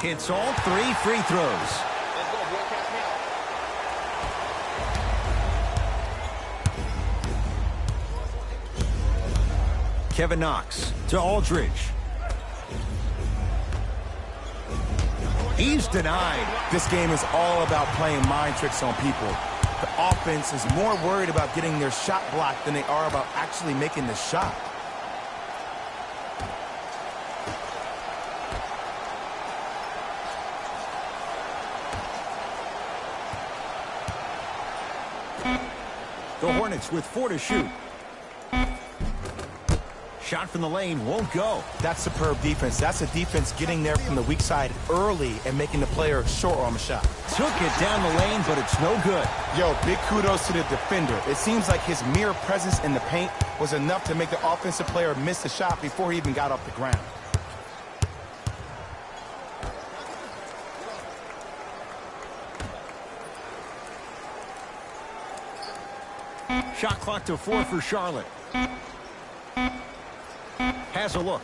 Hits all three free throws. Kevin Knox to Aldridge. He's denied. This game is all about playing mind tricks on people. The offense is more worried about getting their shot blocked than they are about actually making the shot. The Hornets with 4 to shoot. Shot from the lane won't go. That's superb defense. That's a defense getting there from the weak side early and making the player short arm a shot. Took it down the lane, but it's no good. Yo, big kudos to the defender. It seems like his mere presence in the paint was enough to make the offensive player miss the shot before he even got off the ground. Shot clock to 4 for Charlotte. Has a look.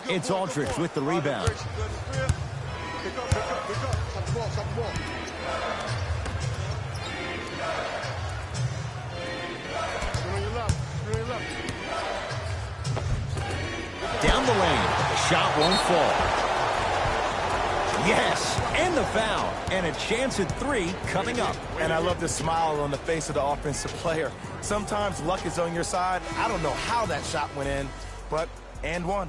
It's Aldridge with the rebound. Down the lane. Shot won't fall. Yes, and the foul. And a chance at 3 coming up. And I love the smile on the face of the offensive player. Sometimes luck is on your side. I don't know how that shot went in, but and one.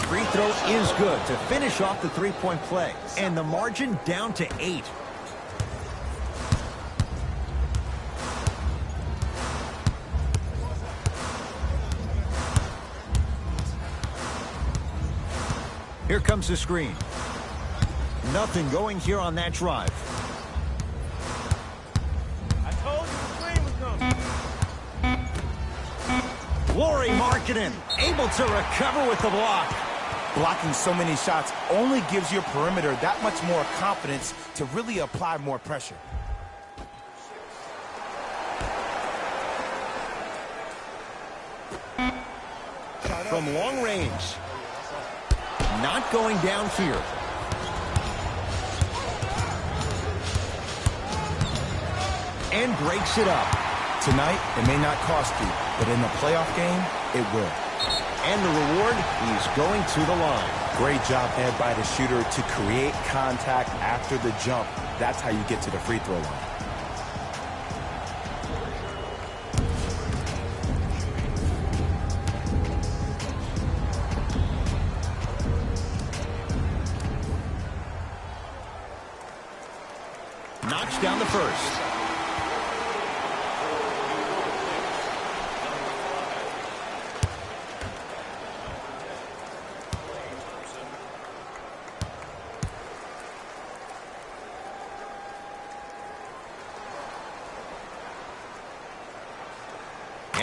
Free throw is good to finish off the three-point play. And the margin down to 8. Here comes the screen. Nothing going here on that drive. I told you the screen was coming. Laurie Markkinen able to recover with the block. Blocking so many shots only gives your perimeter that much more confidence to really apply more pressure. From long range. Not going down here. And breaks it up. Tonight, it may not cost you, but in the playoff game, it will. And the reward, he's going to the line. Great job, Ed, by the shooter to create contact after the jump. That's how you get to the free throw line. Knocks down the first.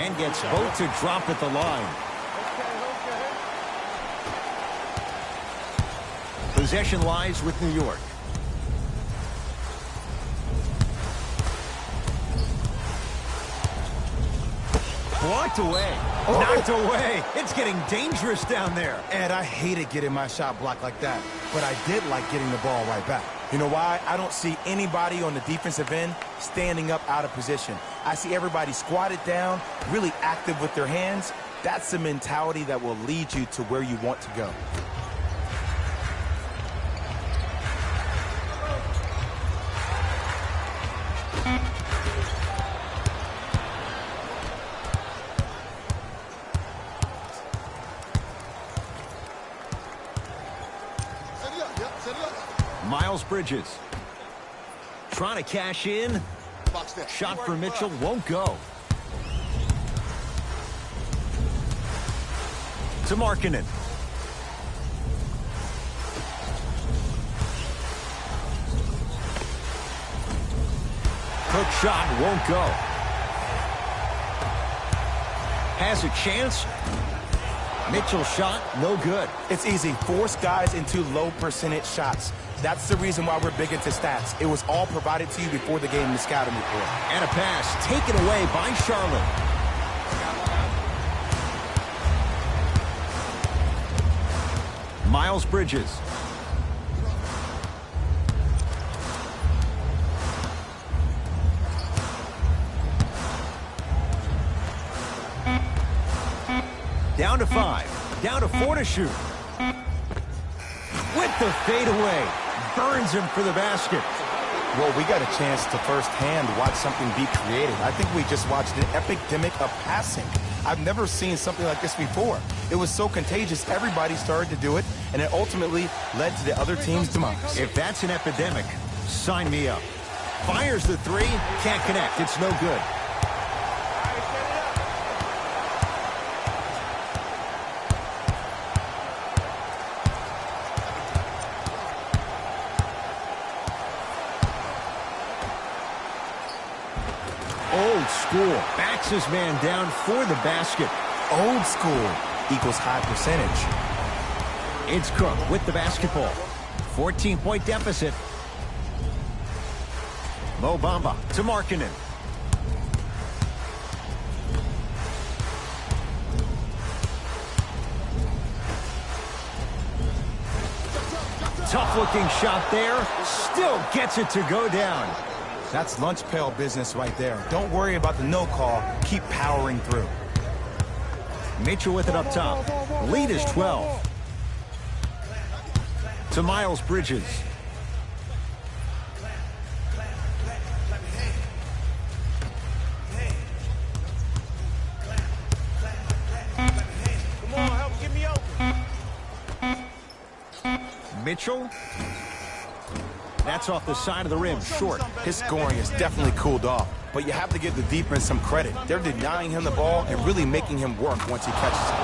and gets both to drop at the line. Possession lies with New York. Blocked away. Knocked away. It's getting dangerous down there. Ed, I hated getting my shot blocked like that, but I did like getting the ball right back. You know why? I don't see anybody on the defensive end standing up out of position. I see everybody squatted down, really active with their hands. That's the mentality that will lead you to where you want to go. Miles Bridges trying to cash in. Shot for Mitchell won't go. To Markkanen. Hook shot won't go. Has a chance. Mitchell shot, no good. It's easy. Force guys into low percentage shots. That's the reason why we're big into stats. It was all provided to you before the game in the scouting report. And a pass taken away by Charlotte. Miles Bridges. Down to 5. Down to 4 to shoot. With the fadeaway. Burns him for the basket. Well, we got a chance to firsthand watch something be created. I think we just watched an epidemic of passing. I've never seen something like this before. It was so contagious, everybody started to do it, and it ultimately led to the other team's demise. If that's an epidemic, sign me up. Fires the 3, can't connect. It's no good. Old school. Backs his man down for the basket. Old school equals high percentage. It's Cook with the basketball. 14-point deficit. Mo Bamba to Markkanen. Tough-looking shot there. Still gets it to go down. That's lunch pail business right there. Don't worry about the no call. Keep powering through. Mitchell with it up top. Lead is 12. To Miles Bridges. Come on, help get me open. Mitchell. That's off the side of the rim, short. His scoring has definitely cooled off, but you have to give the defense some credit. They're denying him the ball and really making him work once he catches it.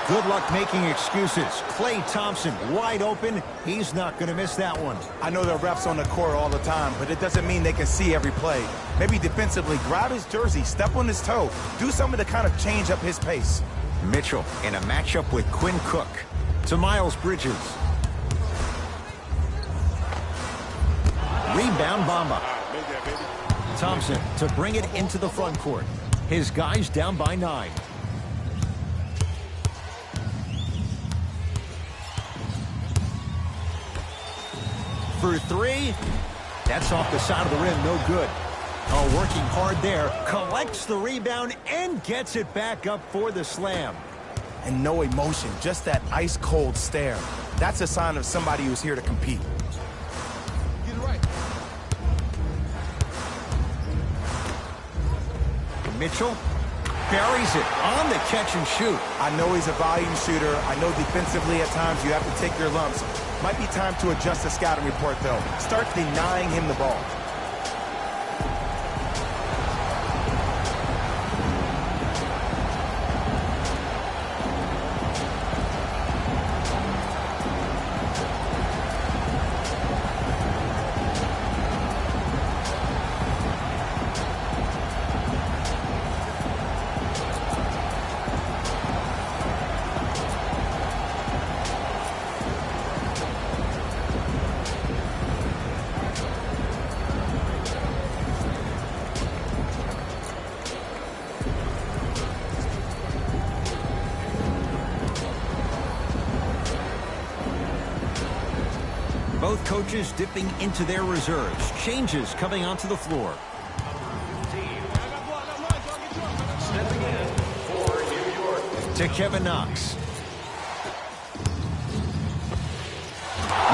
Good luck making excuses. Klay Thompson wide open. He's not going to miss that one. I know there are refs on the court all the time, but it doesn't mean they can see every play. Maybe defensively, grab his jersey, step on his toe, do something to kind of change up his pace. Mitchell in a matchup with Quinn Cook. To Miles Bridges. Rebound Bamba. Thompson to bring it into the front court. His guys down by 9. For 3. That's off the side of the rim, no good. Oh, working hard there. Collects the rebound and gets it back up for the slam. And no emotion, just that ice-cold stare. That's a sign of somebody who's here to compete. Mitchell buries it on the catch and shoot. I know he's a volume shooter. I know defensively at times you have to take your lumps. Might be time to adjust the scouting report, though. Start denying him the ball. coaches dipping into their reserves. Changes coming onto the floor. Stepping in for New York. To Kevin Knox.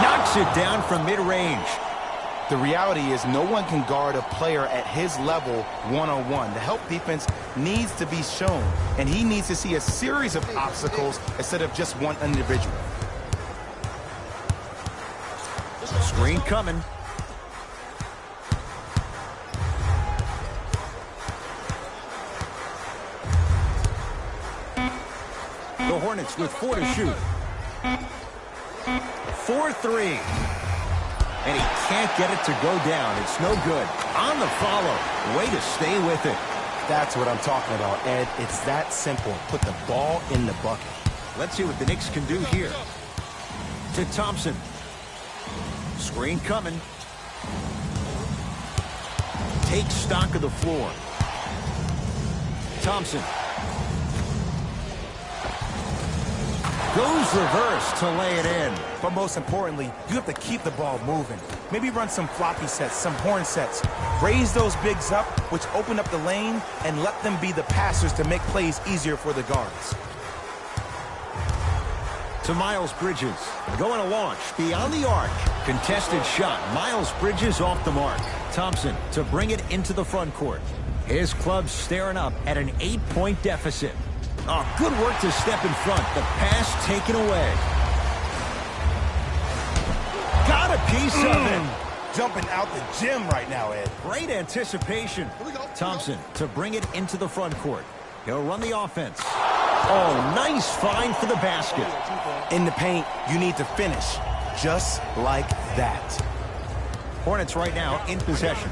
Knocks it down from mid-range. The reality is no one can guard a player at his level one-on-one. The help defense needs to be shown, and he needs to see a series of obstacles instead of just one individual. Screen coming. The Hornets with 4 to shoot. 4-3. And he can't get it to go down. It's no good. On the follow. Way to stay with it. That's what I'm talking about, Ed. It's that simple. Put the ball in the bucket. Let's see what the Knicks can do here. To Thompson. Screen coming. Takes stock of the floor. Thompson. Goes reverse to lay it in. But most importantly, you have to keep the ball moving. Maybe run some floppy sets, some horn sets. Raise those bigs up, which open up the lane, and let them be the passers to make plays easier for the guards. To Miles Bridges. Going to launch beyond the arc. Contested shot. Miles Bridges off the mark. Thompson to bring it into the front court. His club staring up at an 8-point deficit. Oh, good work to step in front. The pass taken away. Got a piece of it. Jumping out the gym right now, Ed. Great anticipation. Thompson to bring it into the front court. He'll run the offense. Oh, nice find for the basket. In the paint, you need to finish just like that. Hornets right now in possession.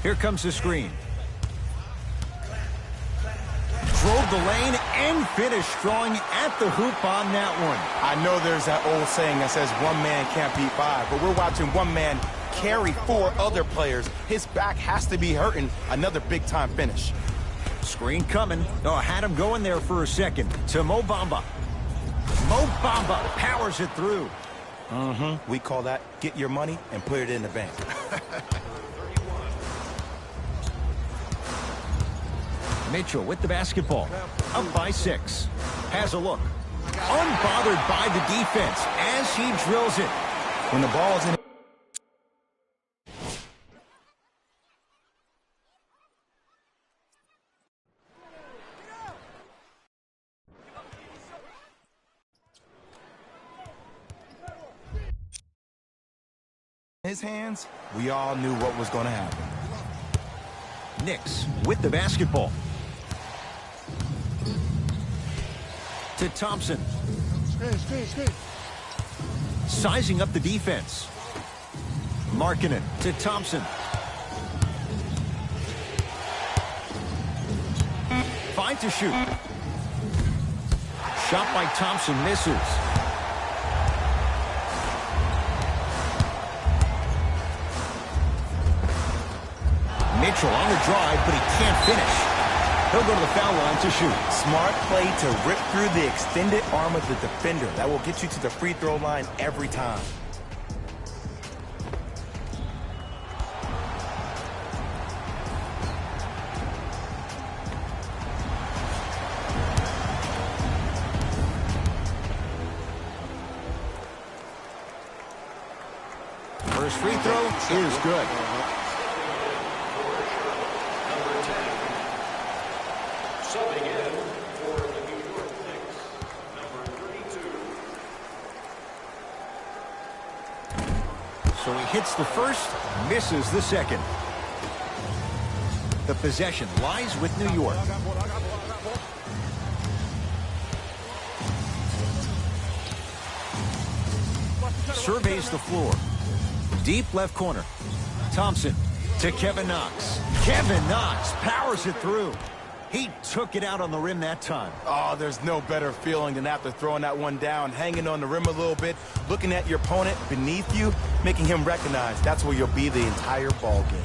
Here comes the screen. Drove the lane and finished strong at the hoop on that one. I know there's that old saying that says one man can't beat 5, but we're watching one man carry 4 other players. His back has to be hurting. Another big-time finish. Screen coming. Oh, had him going there for a second. To Mo Bamba. Mo Bamba powers it through. We call that get your money and put it in the bank. Mitchell with the basketball. Up by 6. Has a look. Unbothered by the defense as he drills it. When the ball's in his hands, we all knew what was going to happen. Knicks with the basketball. To Thompson. Screen. Sizing up the defense. Marking it to Thompson. 5 to shoot. Shot by Thompson misses. Mitchell on the drive, but he can't finish. He'll go to the foul line to shoot. Smart play to rip through the extended arm of the defender. That will get you to the free throw line every time. First free throw is good. Subbing in for the New York Knicks, number 32. So he hits the first, misses the second. The possession lies with New York. Surveys the floor. Deep left corner. Thompson to Kevin Knox. Kevin Knox powers it through. He took it out on the rim that time. Oh, there's no better feeling than after throwing that one down, hanging on the rim a little bit, looking at your opponent beneath you, making him recognize that's where you'll be the entire ball game.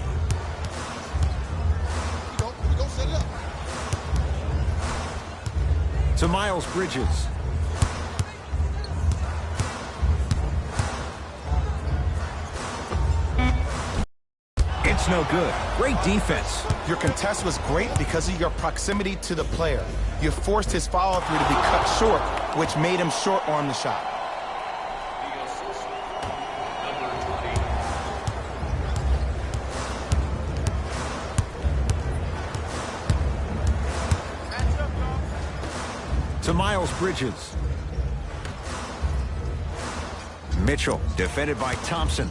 To Miles Bridges. It's no good. Great defense. Your contest was great because of your proximity to the player. You forced his follow-through to be cut short, which made him short-arm the shot. To Miles Bridges. Mitchell, defended by Thompson.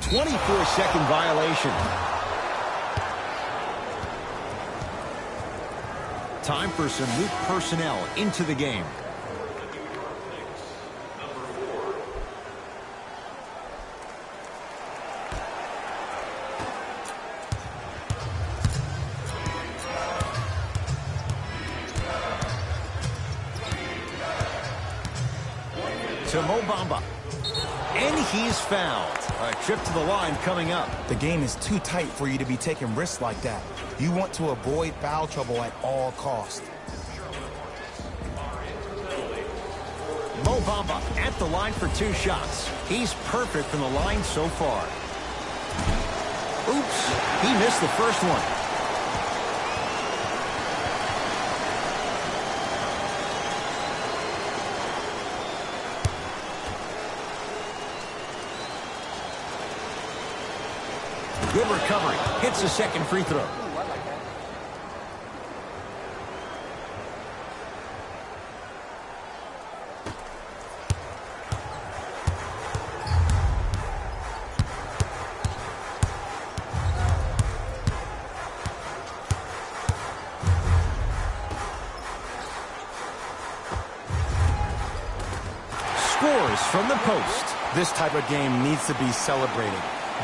24-second violation. Time for some new personnel into the game. To Mo Bamba. And he's fouled. A trip to the line coming up. The game is too tight for you to be taking risks like that. You want to avoid foul trouble at all costs. Mo Bamba at the line for 2 shots. He's perfect from the line so far. Oops, he missed the first one. Good recovery. Hits the second free throw. Scores from the post. This type of game needs to be celebrated.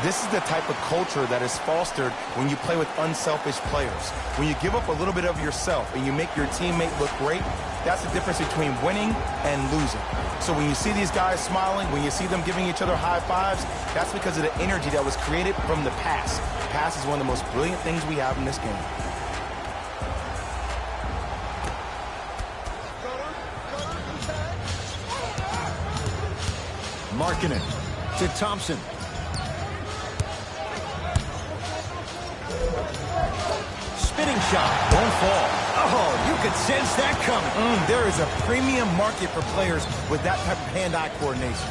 This is the type of culture that is fostered when you play with unselfish players. When you give up a little bit of yourself and you make your teammate look great, that's the difference between winning and losing. So when you see these guys smiling, when you see them giving each other high fives, that's because of the energy that was created from the pass. Pass is one of the most brilliant things we have in this game. Markkanen to Thompson. Spinning shot, won't fall. Oh, you could sense that coming. There is a premium market for players with that type of hand-eye coordination.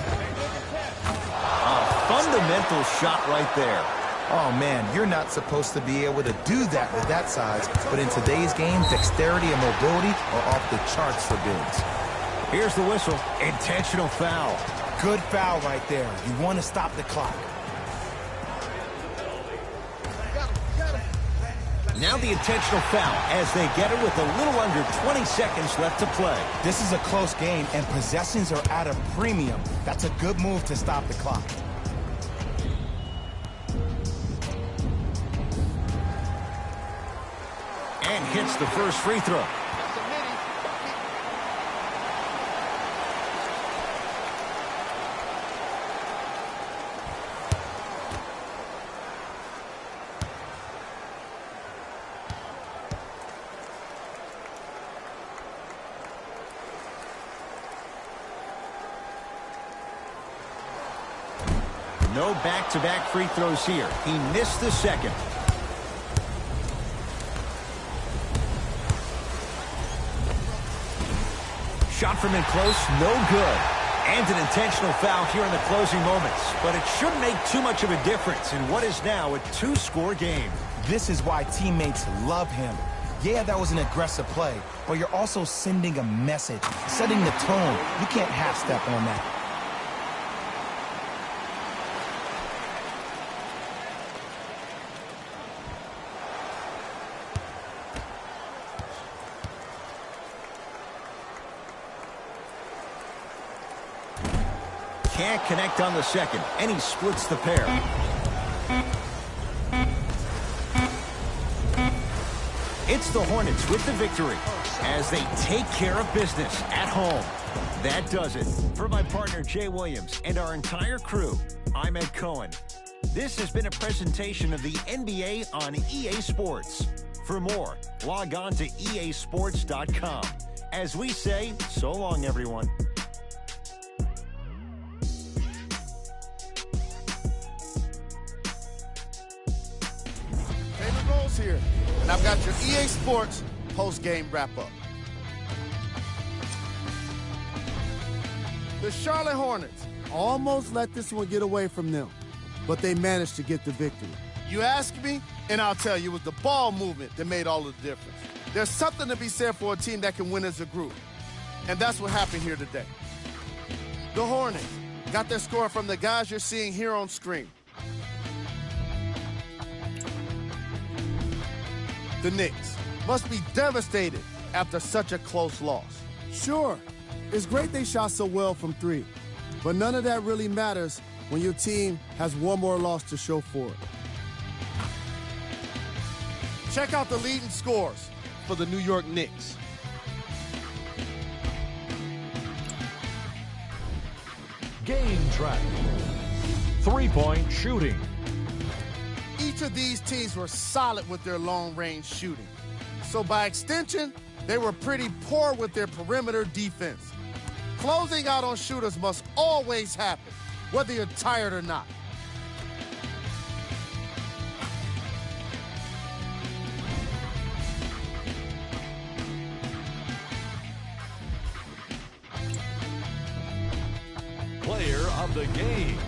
A fundamental shot right there. Oh, man, you're not supposed to be able to do that with that size, but in today's game, dexterity and mobility are off the charts for bigs. Here's the whistle. Intentional foul. Good foul right there. You want to stop the clock. Now the intentional foul as they get it with a little under 20 seconds left to play. This is a close game, and possessions are at a premium. That's a good move to stop the clock. And hits the first free throw. No back-to-back free throws here. He missed the second. Shot from in close, no good. And an intentional foul here in the closing moments. But it shouldn't make too much of a difference in what is now a 2-score game. This is why teammates love him. Yeah, that was an aggressive play, but you're also sending a message, setting the tone. You can't half-step on that. Can't connect on the second, and he splits the pair. It's the Hornets with the victory as they take care of business at home. That does it. For my partner, Jay Williams, and our entire crew, I'm Ed Cohen. This has been a presentation of the NBA on EA Sports. For more, log on to easports.com. As we say, so long, everyone. David Rose here, and I've got your EA Sports post-game wrap-up. The Charlotte Hornets almost let this one get away from them, but they managed to get the victory. You ask me, and I'll tell you, it was the ball movement that made all of the difference. There's something to be said for a team that can win as a group, and that's what happened here today. The Hornets got their score from the guys you're seeing here on screen. The Knicks must be devastated after such a close loss. Sure, it's great they shot so well from three, but none of that really matters when your team has one more loss to show for it. Check out the leading scores for the New York Knicks. Game track. Three-point shooting. Each of these teams were solid with their long-range shooting. So by extension, they were pretty poor with their perimeter defense. Closing out on shooters must always happen, whether you're tired or not. Player of the game.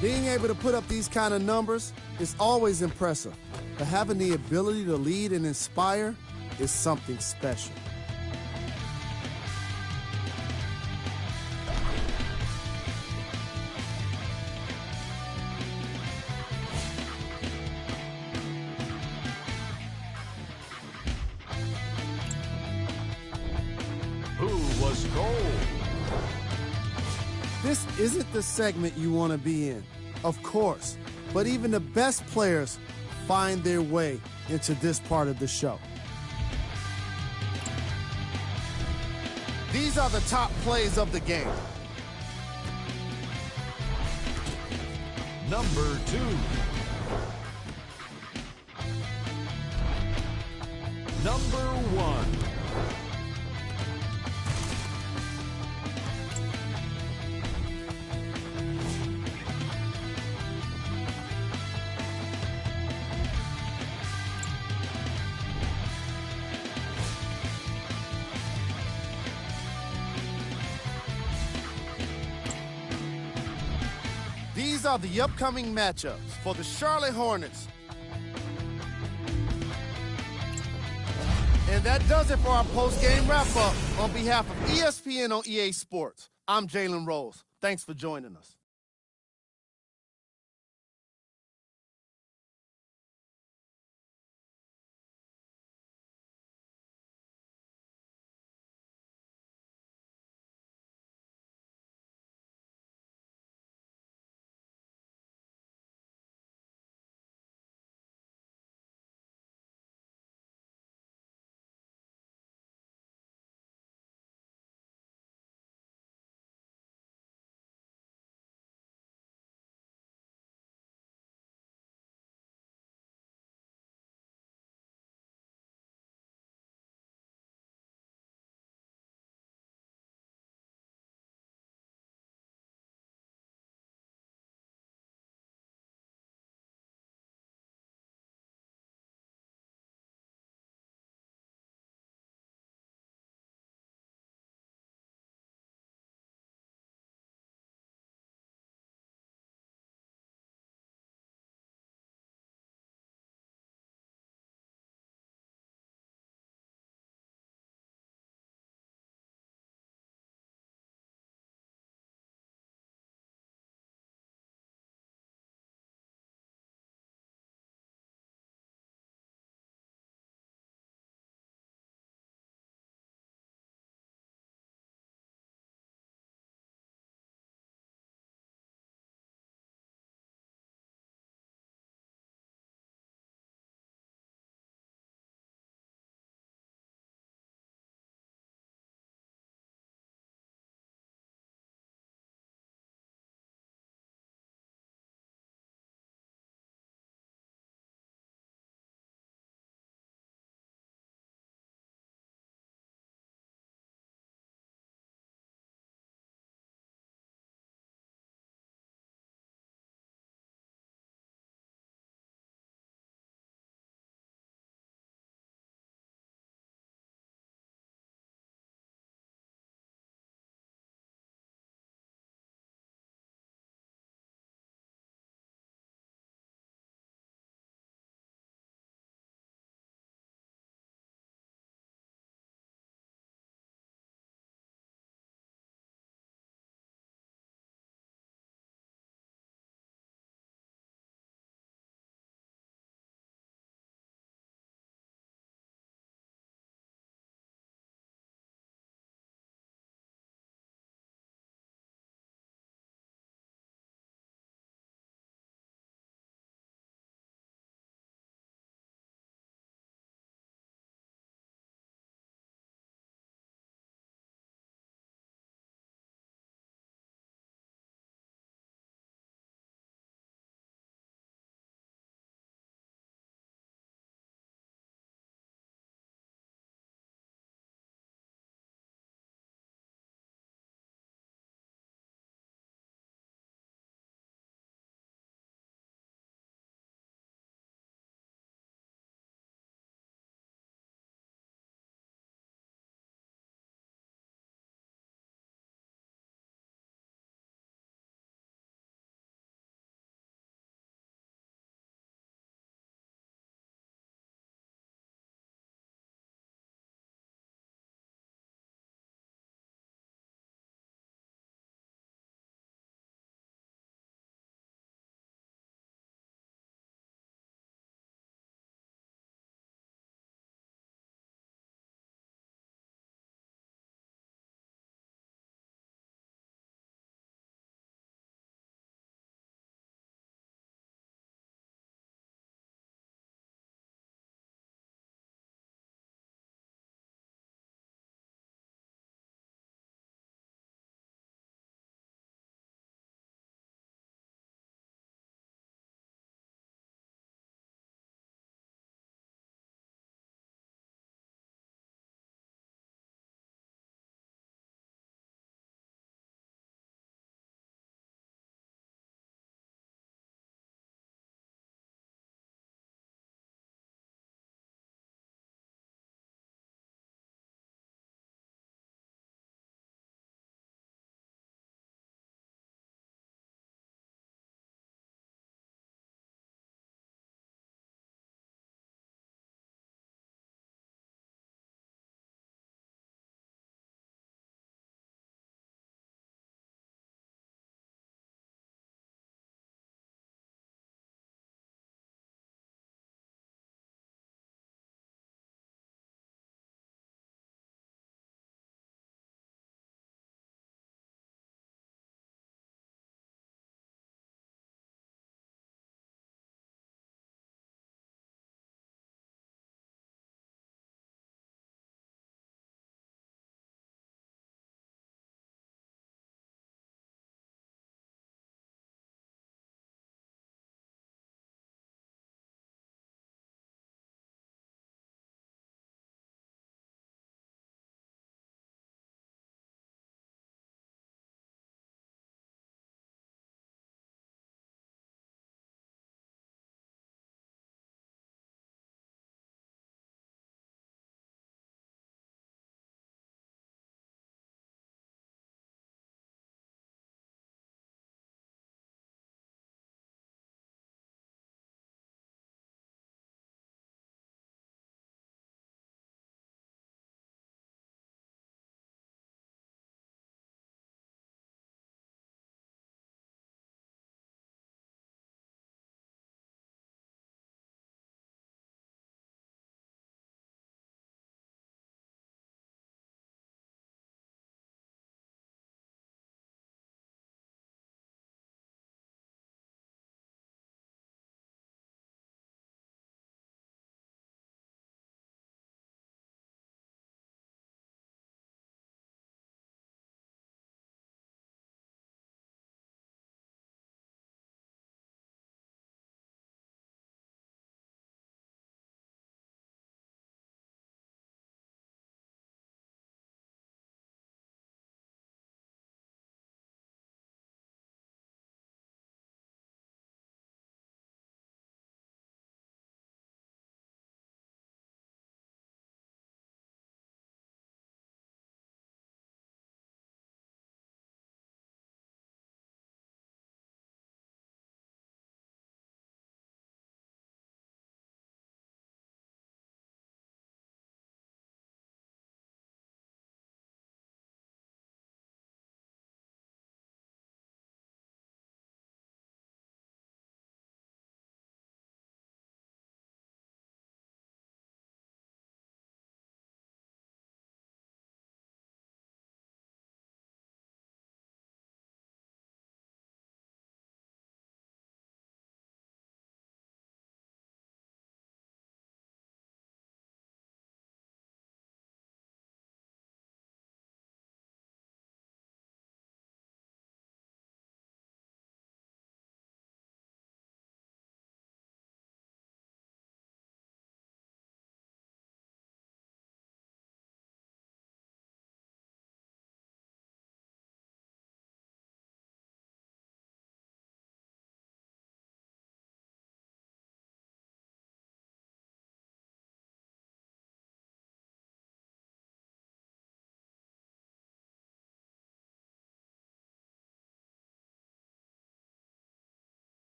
Being able to put up these kind of numbers is always impressive, but having the ability to lead and inspire is something special. Who was gold? This isn't the segment you want to be in, of course, but even the best players find their way into this part of the show. These are the top plays of the game. Number 2. Number 1. These are the upcoming matchups for the Charlotte Hornets. And that does it for our post-game wrap-up. On behalf of ESPN on EA Sports, I'm Jalen Rose. Thanks for joining us.